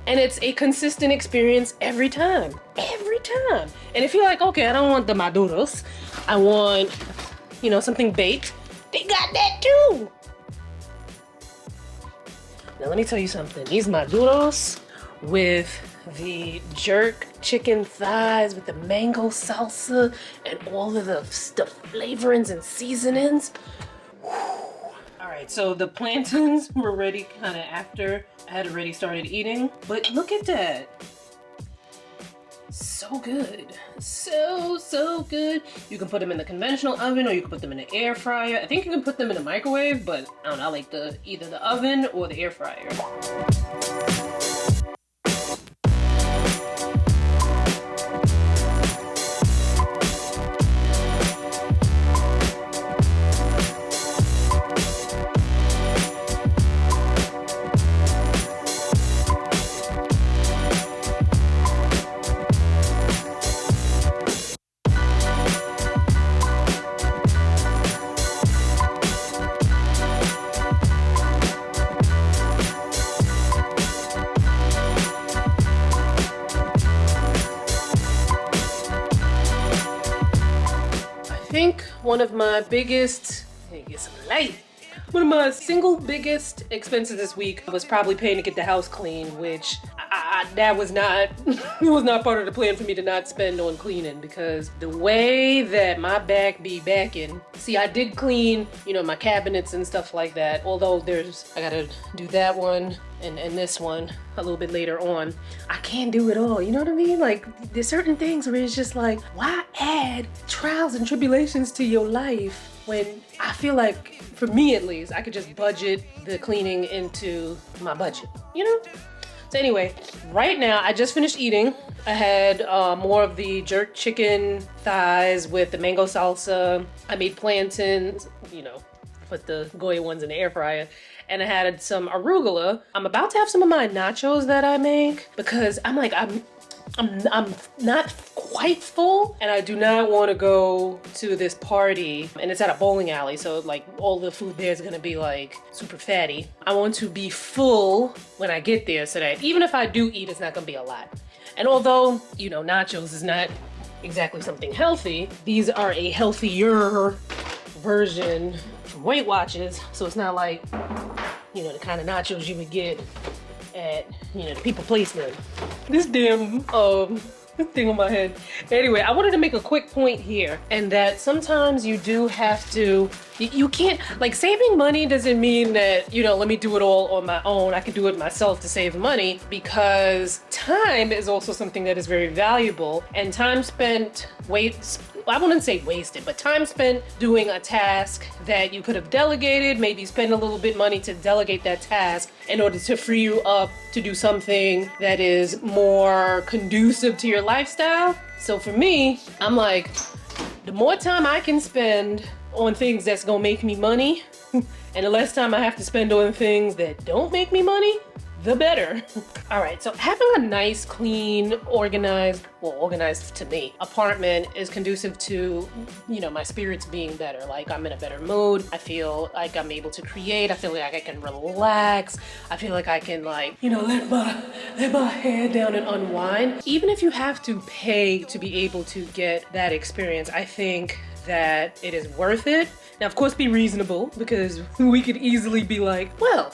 And it's a consistent experience every time. Every time. And if you're like, okay, I don't want the maduros, I want, you know, something baked, they got that too. Now let me tell you something. These maduros with the jerk chicken thighs with the mango salsa and all of the flavorings and seasonings. Alright, so the plantains were ready kind of after I had already started eating, but look at that. So good. So good. You can put them in the conventional oven or you can put them in the air fryer. I think you can put them in the microwave, but I don't know, I like either the oven or the air fryer. I think one of my biggest, get some light. One of my single biggest expenses this week was probably paying to get the house clean, which that was not it was not part of the plan for me to not spend on cleaning, because the way that my back be backing. See, I did clean, my cabinets and stuff like that. Although I gotta do that one and this one a little bit later on. I can't do it all, you know what I mean? Like, there's certain things where it's just like, why add trials and tribulations to your life when I feel like, for me at least, I could just budget the cleaning into my budget, So anyway, right now I just finished eating. I had more of the jerk chicken thighs with the mango salsa. I made plantains, put the Goya ones in the air fryer. And I had some arugula. I'm about to have some of my nachos that I make because I'm not quite full, and I do not want to go to this party, and it's at a bowling alley, so like all the food there is gonna be like super fatty. I want to be full when I get there so that even if I do eat, it's not gonna be a lot. And although, nachos is not exactly something healthy, these are a healthier version from Weight Watchers, so it's not like, the kind of nachos you would get at, the people placement. This damn thing on my head. Anyway, I wanted to make a quick point here, and that sometimes you do have to, you can't, like, saving money doesn't mean that, let me do it all on my own. I can do it myself to save money, because time is also something that is very valuable, and time spent I wouldn't say wasted, but time spent doing a task that you could have delegated, maybe spend a little bit money to delegate that task in order to free you up to do something that is more conducive to your lifestyle. So for me, I'm like, the more time I can spend on things that's gonna make me money, and the less time I have to spend on things that don't make me money, the better. All right, so having a nice, clean, organized to me, apartment is conducive to, my spirits being better. Like, I'm in a better mood. I feel like I'm able to create. I feel like I can relax. I feel like I can, like, let my head down and unwind. Even if you have to pay to be able to get that experience, I think that it is worth it. Now, of course, be reasonable, because we could easily be like, well,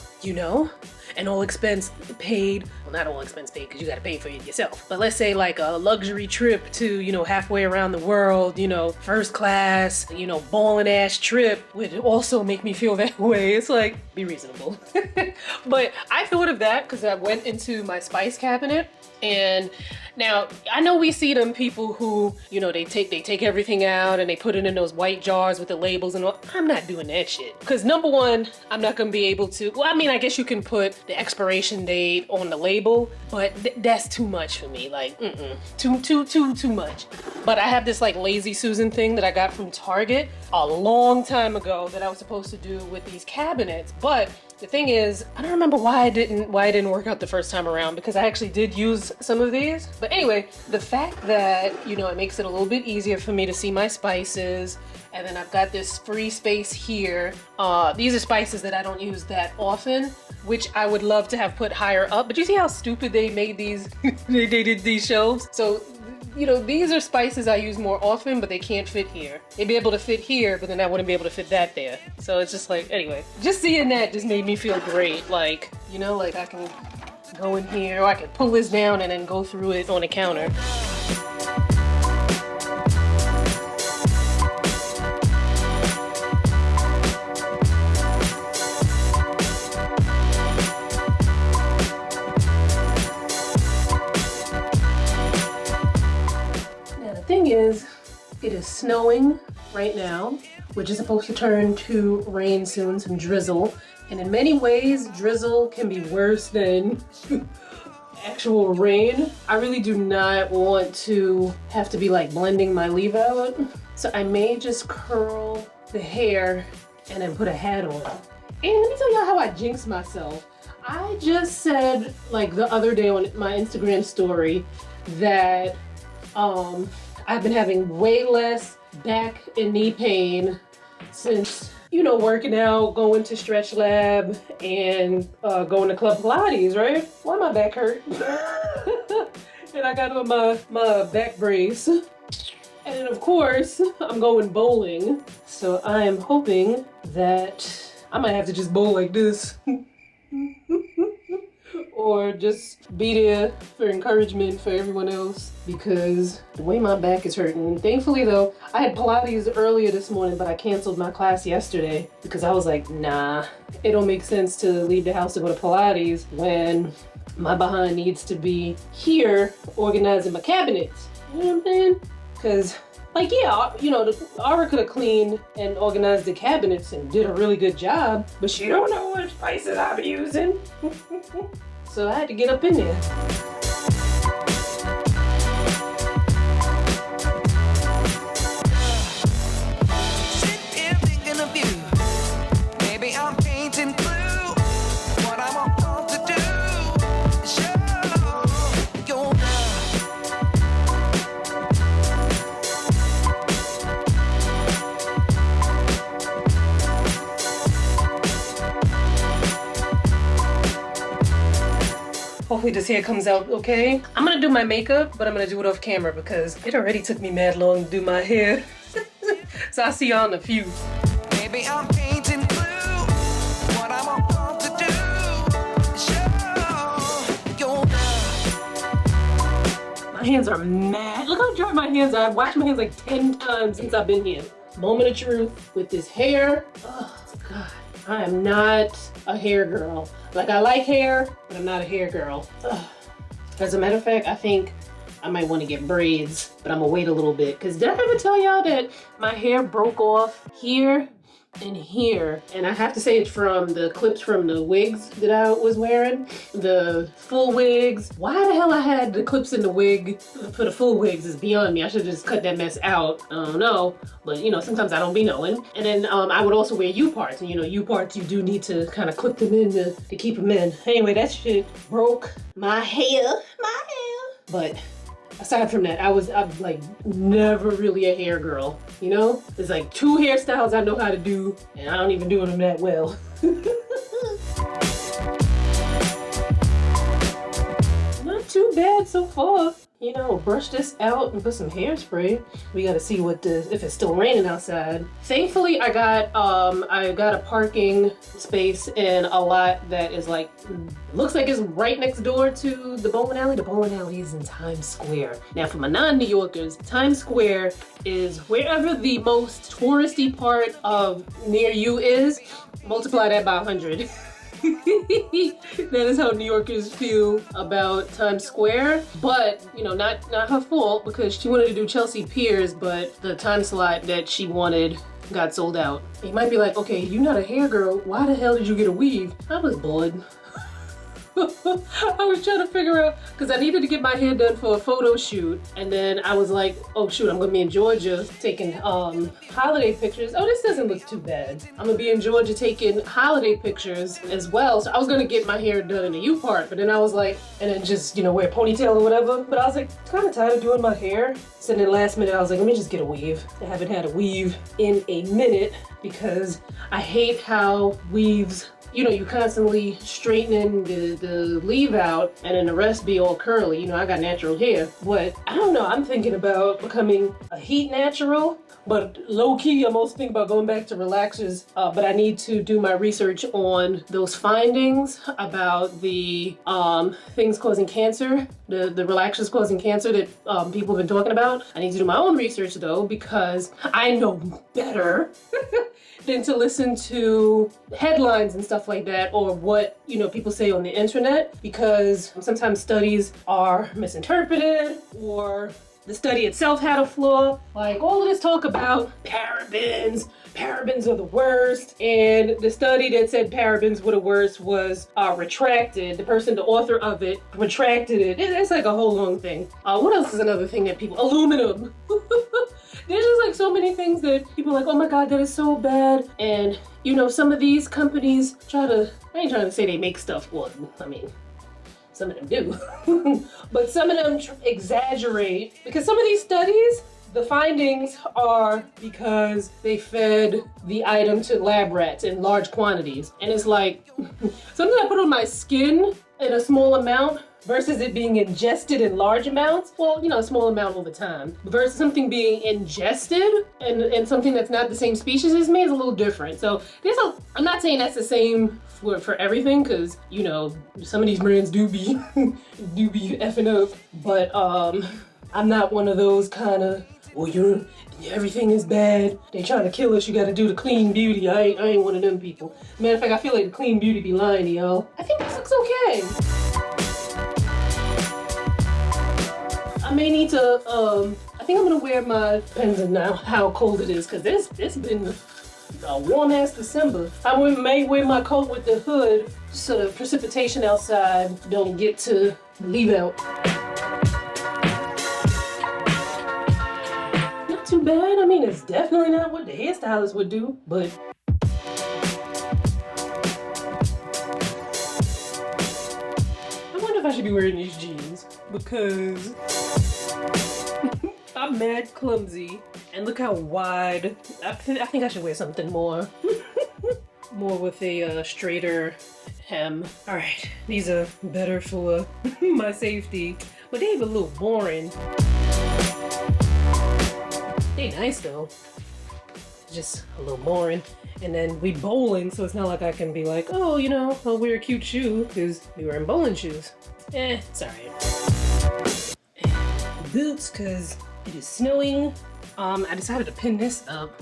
and all expense paid. Well, not all expense paid, because you got to pay for it yourself. But let's say like a luxury trip to, halfway around the world, first class, ballin' ass trip would also make me feel that way. It's like, be reasonable. But I thought of that because I went into my spice cabinet. And now I know we see them people who, they take everything out and they put it in those white jars with the labels and all. I'm not doing that shit. Because number one, I'm not going to be able to, I guess you can put the expiration date on the label, but that's too much for me. Like, too much. But I have this like Lazy Susan thing that I got from Target a long time ago that I was supposed to do with these cabinets. But the thing is, I don't remember why it didn't work out the first time around, because I actually did use some of these. But anyway, the fact that, it makes it a little bit easier for me to see my spices, and then I've got this free space here. These are spices that I don't use that often, which I would love to have put higher up. But you see how stupid they made these, they did these shelves? So, these are spices I use more often, but they can't fit here. They'd be able to fit here, but then I wouldn't be able to fit that there. So it's just like, anyway, just seeing that just made me feel great. Like, like I can go in here, or I can pull this down and then go through it on the counter. is snowing right now, which is supposed to turn to rain soon, some drizzle. And in many ways, drizzle can be worse than actual rain. I really do not want to have to be like blending my leave out. So I may just curl the hair and then put a hat on. And let me tell y'all how I jinxed myself. I just said like the other day on my Instagram story that I've been having way less back and knee pain since, you know, working out, going to Stretch Lab, and going to Club Pilates, right? Why my back hurt? And I got on my back brace. And then of course, I'm going bowling. So I am hoping that I might have to just bowl like this. Or just be there for encouragement for everyone else, because the way my back is hurting. Thankfully though, I had Pilates earlier this morning, but I canceled my class yesterday because I was like, nah, it don't make sense to leave the house to go to Pilates when my behind needs to be here organizing my cabinets. You know what I'm saying? Because like, yeah, you know, Aura could have cleaned and organized the cabinets and did a really good job, but she don't know what spices I'm using. So I had to get up in there. Sit here thinking of you. Maybe I'm painting blue. What I want to do is show your love. Hopefully this hair comes out okay. I'm gonna do my makeup, but I'm gonna do it off camera because it already took me mad long to do my hair. So I'll see y'all in a few. Maybe I'm painting blue. What I want to do is show your love. My hands are mad. Look how dry my hands are. I've washed my hands like 10 times since I've been here. Moment of truth with this hair. Oh God, I am not a hair girl. Like, I like hair, but I'm not a hair girl. Ugh. As a matter of fact, I think I might want to get braids, but I'm gonna wait a little bit. Cause did I ever tell y'all that my hair broke off here and here? And I have to say it's from the clips from the wigs that I was wearing, the full wigs. Why the hell I had the clips in the wig for the full wigs is beyond me. I should have just cut that mess out. I don't know, but you know, sometimes I don't be knowing. And then I would also wear U-parts, and you know, U-parts, you do need to kind of clip them in to keep them in. Anyway, that shit broke my hair. But aside from that, I'm like never really a hair girl, you know? There's like 2 hairstyles I know how to do, and I don't even do them that well. Not too bad so far. You know, brush this out and put some hairspray. We gotta see if it's still raining outside. Thankfully, I got a parking space in a lot that is like, looks like it's right next door to the bowling alley. The bowling alley is in Times Square. Now, for my non-New Yorkers, Times Square is wherever the most touristy part of near you is, multiply that by 100. That is how New Yorkers feel about Times Square. But, you know, not her fault, because she wanted to do Chelsea Piers, but the time slot that she wanted got sold out. You might be like, okay, you're not a hair girl. Why the hell did you get a weave? I was bored. I was trying to figure out, because I needed to get my hair done for a photo shoot, and then I was like, oh shoot, I'm gonna be in Georgia taking holiday pictures. Oh, this doesn't look too bad. I'm gonna be in Georgia taking holiday pictures as well, so I was gonna get my hair done in a U-part, but then I was like, and then just, you know, wear a ponytail or whatever, but I was like, kind of tired of doing my hair. So then last minute I was like, let me just get a weave. I haven't had a weave in a minute because I hate how weaves, you know, you constantly straightening the leave out and then the rest be all curly. You know, I got natural hair, but I don't know, I'm thinking about becoming a heat natural, but low key, I'm also thinking about going back to relaxers, but I need to do my research on those findings about the things causing cancer, the relaxers causing cancer that people have been talking about. I need to do my own research though, because I know better than to listen to headlines and stuff like that, or what, you know, people say on the internet, because sometimes studies are misinterpreted, or The study itself had a flaw. Like all of this talk about parabens. Parabens are the worst. And the study that said parabens were the worst was retracted. The person, the author of it, retracted it. It's like a whole long thing. What else is another thing that people, aluminum. There's just like so many things that people are like, oh my God, that is so bad. And you know, some of these companies I ain't trying to say they make stuff, well, I mean, some of them do, but some of them exaggerate because some of these studies, the findings are because they fed the item to lab rats in large quantities. And it's like, something I put on my skin in a small amount versus it being ingested in large amounts, well, you know, a small amount over time, versus something being ingested and something that's not the same species as me is a little different. So I'm not saying that's the same for everything, because, you know, some of these brands do be effing up, but I'm not one of those kind of, well, everything is bad, they trying to kill us, you gotta do the clean beauty. I ain't one of them people. Matter of fact, I feel like the clean beauty be lying to y'all. I think this looks okay. I may need to, I think I'm gonna wear my, depends on now how cold it is, because it's been a warm ass December. I may wear my coat with the hood so the precipitation outside don't get to leave out. Not too bad. I mean, it's definitely not what the hairstylist would do, but I wonder if I should be wearing these jeans because I'm mad clumsy, and look how wide. I think I should wear something more, more with a straighter hem. All right, these are better for my safety, but they even a little boring. They nice though, just a little boring. And then we bowling, so it's not like I can be like, oh, you know, I'll wear a cute shoe because we wearing bowling shoes. It's alright. Boots, because it is snowing. I decided to pin this up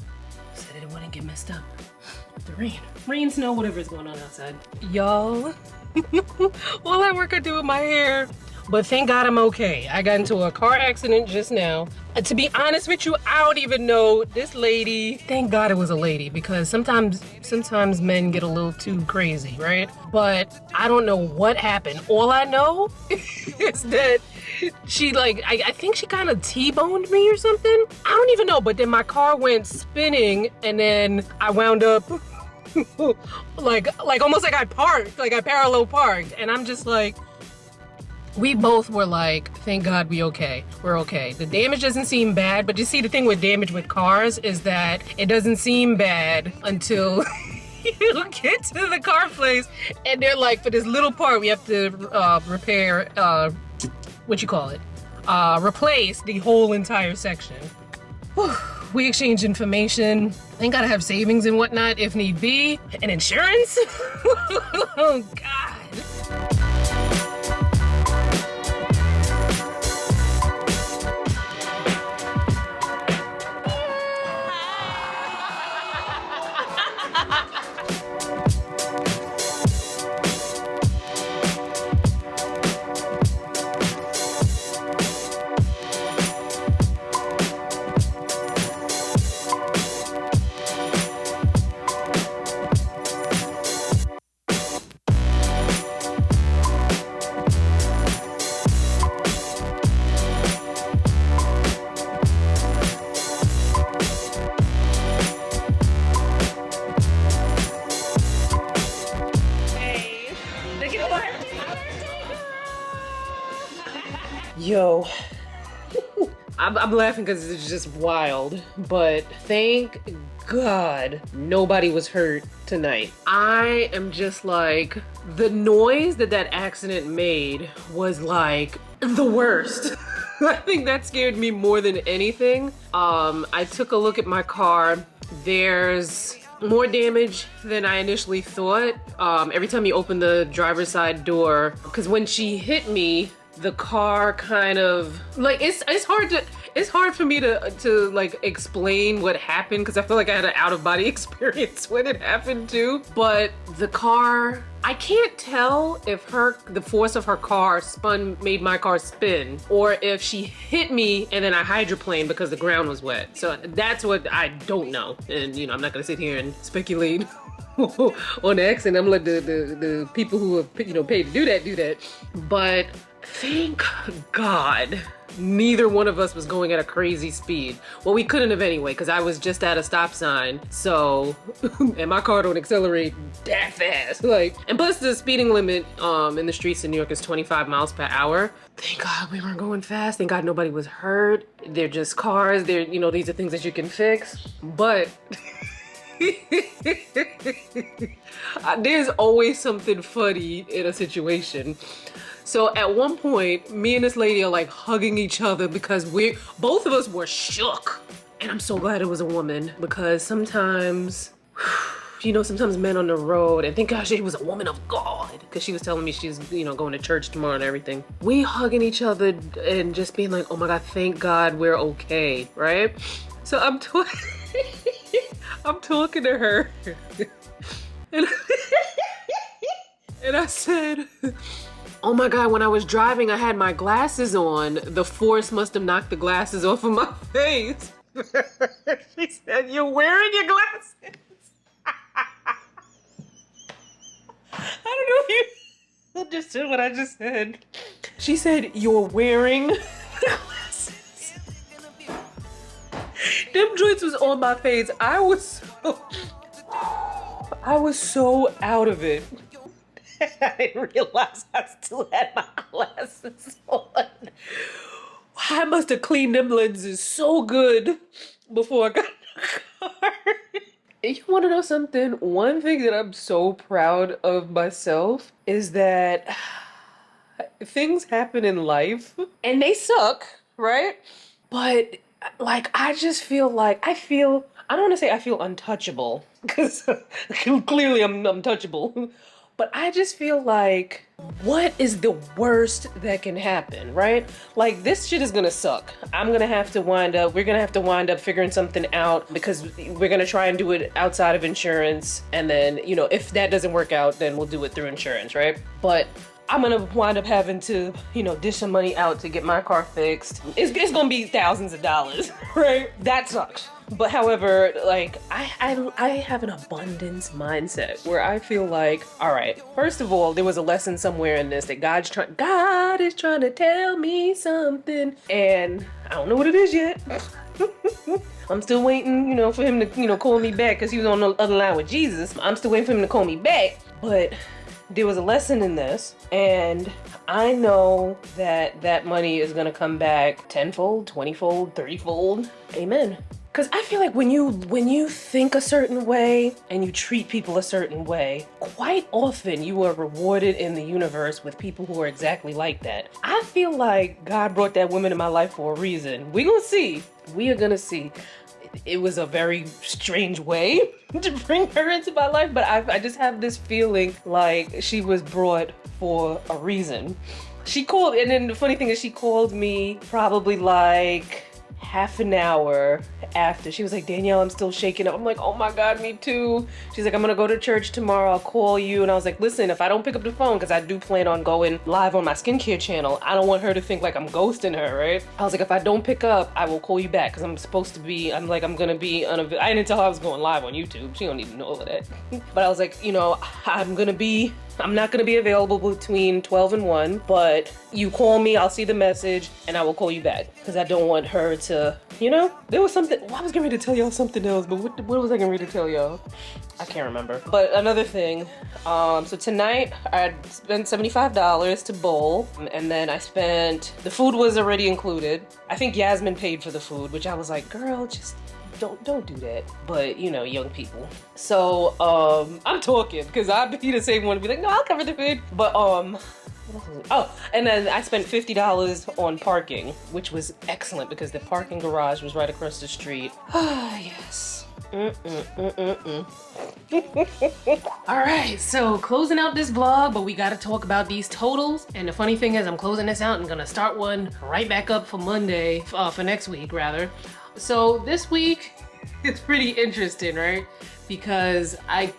so that it wouldn't get messed up with the rain. Rain, snow, whatever is going on outside. Y'all, all that work I do with my hair. But thank God I'm okay. I got into a car accident just now. To be honest with you, I don't even know this lady. Thank God it was a lady, because sometimes men get a little too crazy, right? But I don't know what happened. All I know is that she I think she kind of T-boned me or something. I don't even know, but then my car went spinning and then I wound up like almost like I parked, like I parallel parked, and I'm just like, we both were like, thank God we're okay. The damage doesn't seem bad, but you see the thing with damage with cars is that it doesn't seem bad until you get to the car place and they're like, for this little part we have to repair, replace the whole entire section. Whew. We exchange information. Thank God I have savings and whatnot if need be. And insurance? Oh God. Yo, I'm laughing because it's just wild, but thank God nobody was hurt tonight. I am just like, the noise that accident made was like the worst. I think that scared me more than anything. I took a look at my car. There's more damage than I initially thought. Every time you open the driver's side door, because when she hit me, the car kind of, like, it's hard to, it's hard for me to like explain what happened because I feel like I had an out of body experience when it happened too. But the car, I can't tell if the force of her car made my car spin, or if she hit me and then I hydroplaned because the ground was wet. So that's what I don't know. And you know, I'm not gonna sit here and speculate on the accident. I'm gonna let the people who have, you know, paid to do that. But thank God neither one of us was going at a crazy speed. Well, we couldn't have anyway, because I was just at a stop sign. So, and my car don't accelerate that fast. Like, and plus the speeding limit in the streets in New York is 25 miles per hour. Thank God we weren't going fast. Thank God nobody was hurt. They're just cars. They're, you know, these are things that you can fix. But there's always something funny in a situation. So at one point, me and this lady are like hugging each other because both of us were shook. And I'm so glad it was a woman, because sometimes, you know, sometimes men on the road, and thank God she was a woman of God, because she was telling me she's, you know, going to church tomorrow and everything. We hugging each other and just being like, oh my God, thank God we're okay, right? So I'm talking to her and I said, oh my God, when I was driving, I had my glasses on. The force must have knocked the glasses off of my face. She said, you're wearing your glasses? I don't know if you understood what I just said. She said, you're wearing glasses. Them joints was on my face. I was so out of it. I didn't realize I still had my glasses on. I must have cleaned them lenses so good before I got in the car. You want to know something? One thing that I'm so proud of myself is that things happen in life and they suck, right? But like, I just feel like I don't want to say I feel untouchable, because clearly I'm untouchable. But I just feel like, what is the worst that can happen, right? Like, this shit is gonna suck. we're gonna have to wind up figuring something out, because we're gonna try and do it outside of insurance. And then, you know, if that doesn't work out, then we'll do it through insurance, right? But I'm gonna wind up having to, you know, dish some money out to get my car fixed. It's gonna be thousands of dollars, right? That sucks. But however, like, I have an abundance mindset where I feel like, all right, first of all, there was a lesson somewhere in this that God is trying to tell me something, and I don't know what it is yet. I'm still waiting, you know, for him to, you know, call me back, because he was on the other line with Jesus. I'm still waiting for him to call me back. But there was a lesson in this, and I know that money is gonna come back tenfold, 20-fold, 30-fold. Amen. Because I feel like when you think a certain way and you treat people a certain way, quite often you are rewarded in the universe with people who are exactly like that. I feel like God brought that woman in my life for a reason. We gonna see. We are gonna see. It was a very strange way to bring her into my life, but I just have this feeling like she was brought for a reason. She called, and then the funny thing is she called me probably like half an hour after. She was like, Danielle, I'm still shaking up. I'm like, oh my God, me too. She's like, I'm gonna go to church tomorrow, I'll call you. And I was like, listen, if I don't pick up the phone, because I do plan on going live on my skincare channel, I don't want her to think like I'm ghosting her, right? I was like, if I don't pick up, I will call you back, because I'm gonna be unavailable. I didn't tell her I was going live on YouTube. She don't even know all of that. But I was like, you know, I'm not gonna be available between 12 and 1, but you call me, I'll see the message, and I will call you back, because I don't want her to, you know? There was something, well, I was getting ready to tell y'all something else, but what was I getting ready to tell y'all? I can't remember. But another thing, so tonight I spent $75 to bowl, and then the food was already included. I think Yasmin paid for the food, which I was like, girl, just don't do that. But you know, young people. So I'm talking, because I'd be the same one to be like, no, I'll cover the food. But Oh, and then I spent $50 on parking, which was excellent because the parking garage was right across the street. Ah, yes. All right, so closing out this vlog, but we gotta talk about these totals. And the funny thing is, I'm closing this out and gonna start one right back up for Monday, for next week rather. So this week, it's pretty interesting, right? Because I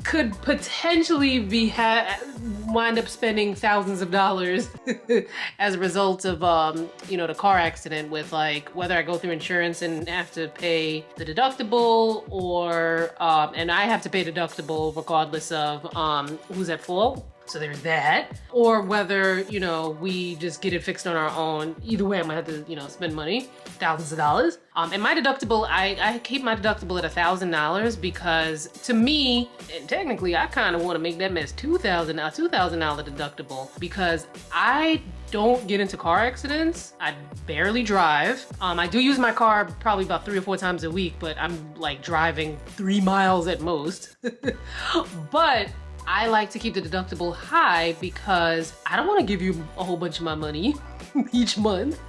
could potentially wind up spending thousands of dollars as a result of you know, the car accident, with like whether I go through insurance and have to pay the deductible, or and I have to pay deductible regardless of who's at fault. So there's that. Or whether, you know, we just get it fixed on our own. Either way, I'm gonna have to, you know, spend money, thousands of dollars. And my deductible, I keep my deductible at $1,000 because to me, and technically I kind of want to make that mess $2,000 deductible, because I don't get into car accidents. I barely drive. I do use my car probably about 3 or 4 times a week, but I'm like driving 3 miles at most. But I like to keep the deductible high because I don't want to give you a whole bunch of my money each month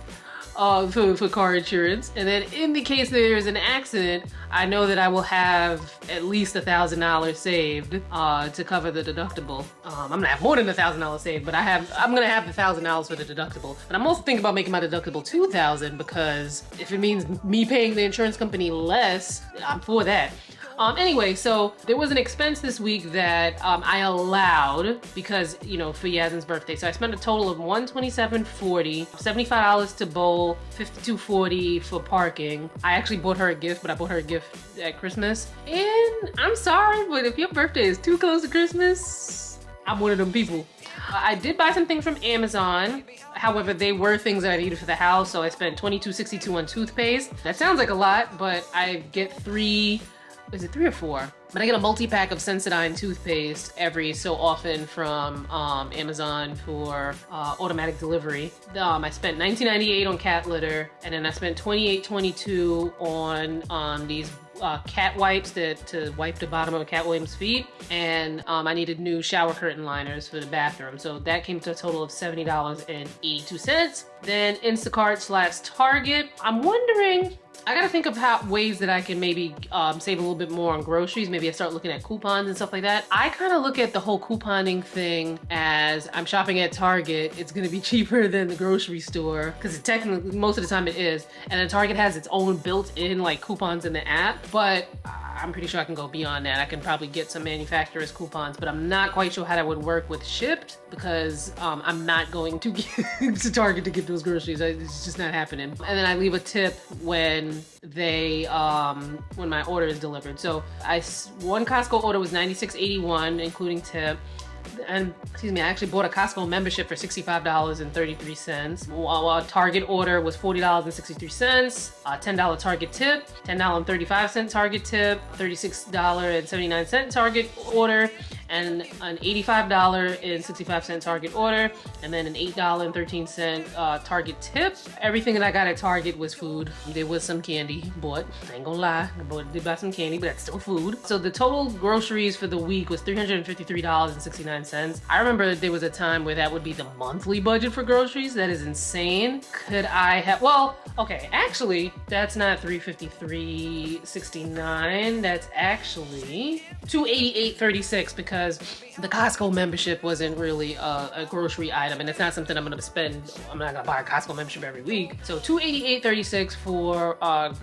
for car insurance. And then in the case there's an accident, I know that I will have at least $1,000 saved to cover the deductible. I'm gonna have more than $1,000 saved, but I'm gonna have the $1,000 for the deductible. But I'm also thinking about making my deductible $2,000, because if it means me paying the insurance company less, I'm for that. Anyway, so there was an expense this week that I allowed because, you know, for Yasmin's birthday. So I spent a total of $127.40, $75 to bowl, $52.40 for parking. I actually bought her a gift, but I bought her a gift at Christmas. And I'm sorry, but if your birthday is too close to Christmas, I'm one of them people. I did buy some things from Amazon. However, they were things that I needed for the house. So I spent $22.62 on toothpaste. That sounds like a lot, but I get 3... Is it 3 or 4? But I get a multi-pack of Sensodyne toothpaste every so often from Amazon for automatic delivery. I spent $19.98 on cat litter, and then I spent $28.22 on these cat wipes to wipe the bottom of Cat Williams' feet, and I needed new shower curtain liners for the bathroom. So that came to a total of $70.82. Then Instacart/Target. I'm wondering, I gotta think of ways that I can maybe save a little bit more on groceries. Maybe I start looking at coupons and stuff like that. I kind of look at the whole couponing thing as I'm shopping at Target. It's gonna be cheaper than the grocery store, because technically most of the time it is. And then Target has its own built-in like coupons in the app, but I'm pretty sure I can go beyond that. I can probably get some manufacturer's coupons, but I'm not quite sure how that would work with Shipt, because I'm not going to to Target to get those groceries. It's just not happening. And then I leave a tip when when my order is delivered. So one Costco order was $96.81, including tip. And excuse me, I actually bought a Costco membership for $65.33. While a Target order was $40.63, $10 Target tip, $10.35 Target tip, $36.79 Target order, and an $85.65 Target order, and then an $8.13 Target tip. Everything that I got at Target was food. There was some candy bought. I ain't gonna lie, I did buy some candy, but that's still food. So the total groceries for the week was $353.69. I remember there was a time where that would be the monthly budget for groceries. That is insane. Could I have, well, okay, actually, that's not $353.69. That's actually $288.36, because the Costco membership wasn't really a grocery item, and it's not something I'm gonna spend. I'm not gonna buy a Costco membership every week. So $288.36 for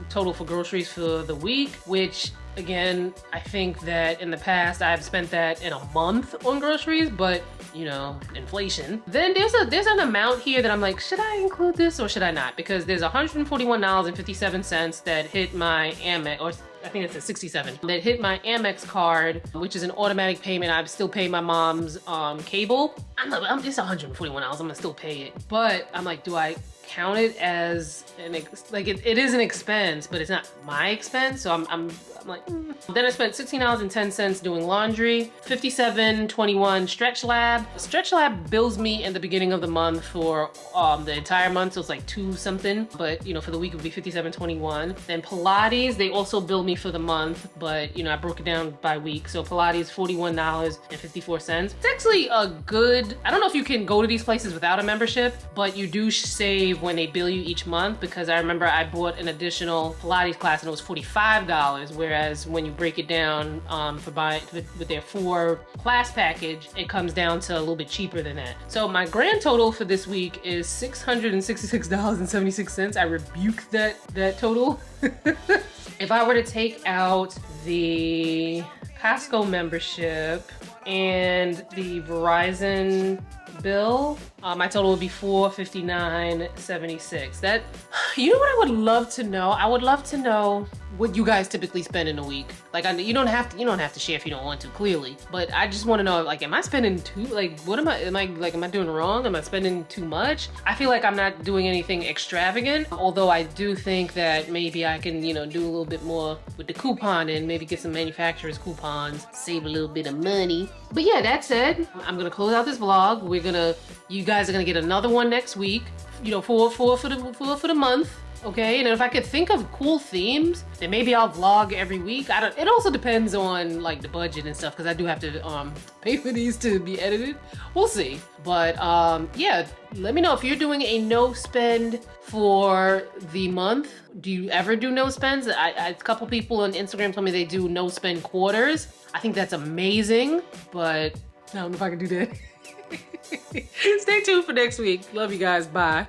total for groceries for the week, which, again, I think that in the past I've spent that in a month on groceries, but you know, inflation. Then there's an amount here that I'm like, should I include this or should I not? Because there's $141.57 that hit my Amex, or I think it's a 67, that hit my Amex card, which is an automatic payment. I still pay my mom's cable. It's $141, I'm gonna still pay it. But I'm like, do I count it as it is an expense, but it's not my expense? So I'm I'm like, Then I spent $16.10 doing laundry, $57.21 StretchLab. StretchLab bills me in the beginning of the month for the entire month, so it's like 2 something, but you know, for the week it would be $57.21. Then Pilates, they also bill me for the month, but you know, I broke it down by week. So Pilates, $41.54. It's actually a good, I don't know if you can go to these places without a membership, but you do save when they bill you each month, because I remember I bought an additional Pilates class and it was $45, whereas when you break it down with their 4 class package, it comes down to a little bit cheaper than that. So my grand total for this week is $666.76. I rebuke that total. If I were to take out the Costco membership and the Verizon bill, my total would be $459.76. That, you know what I would love to know? I would love to know what you guys typically spend in a week. Like, you don't have to share if you don't want to, clearly. But I just want to know, like, am I spending am I doing wrong? Am I spending too much? I feel like I'm not doing anything extravagant, although I do think that maybe I can, you know, do a little bit more with the coupon and maybe get some manufacturer's coupons, save a little bit of money. But yeah, that said, I'm gonna close out this vlog. You guys are gonna get another one next week, you know, for the month. Okay, and if I could think of cool themes, then maybe I'll vlog every week. It also depends on like the budget and stuff, because I do have to pay for these to be edited. We'll see. But yeah, let me know if you're doing a no spend for the month. Do you ever do no spends? A couple people on Instagram told me they do no spend quarters. I think that's amazing, but I don't know if I can do that. Stay tuned for next week. Love you guys. Bye.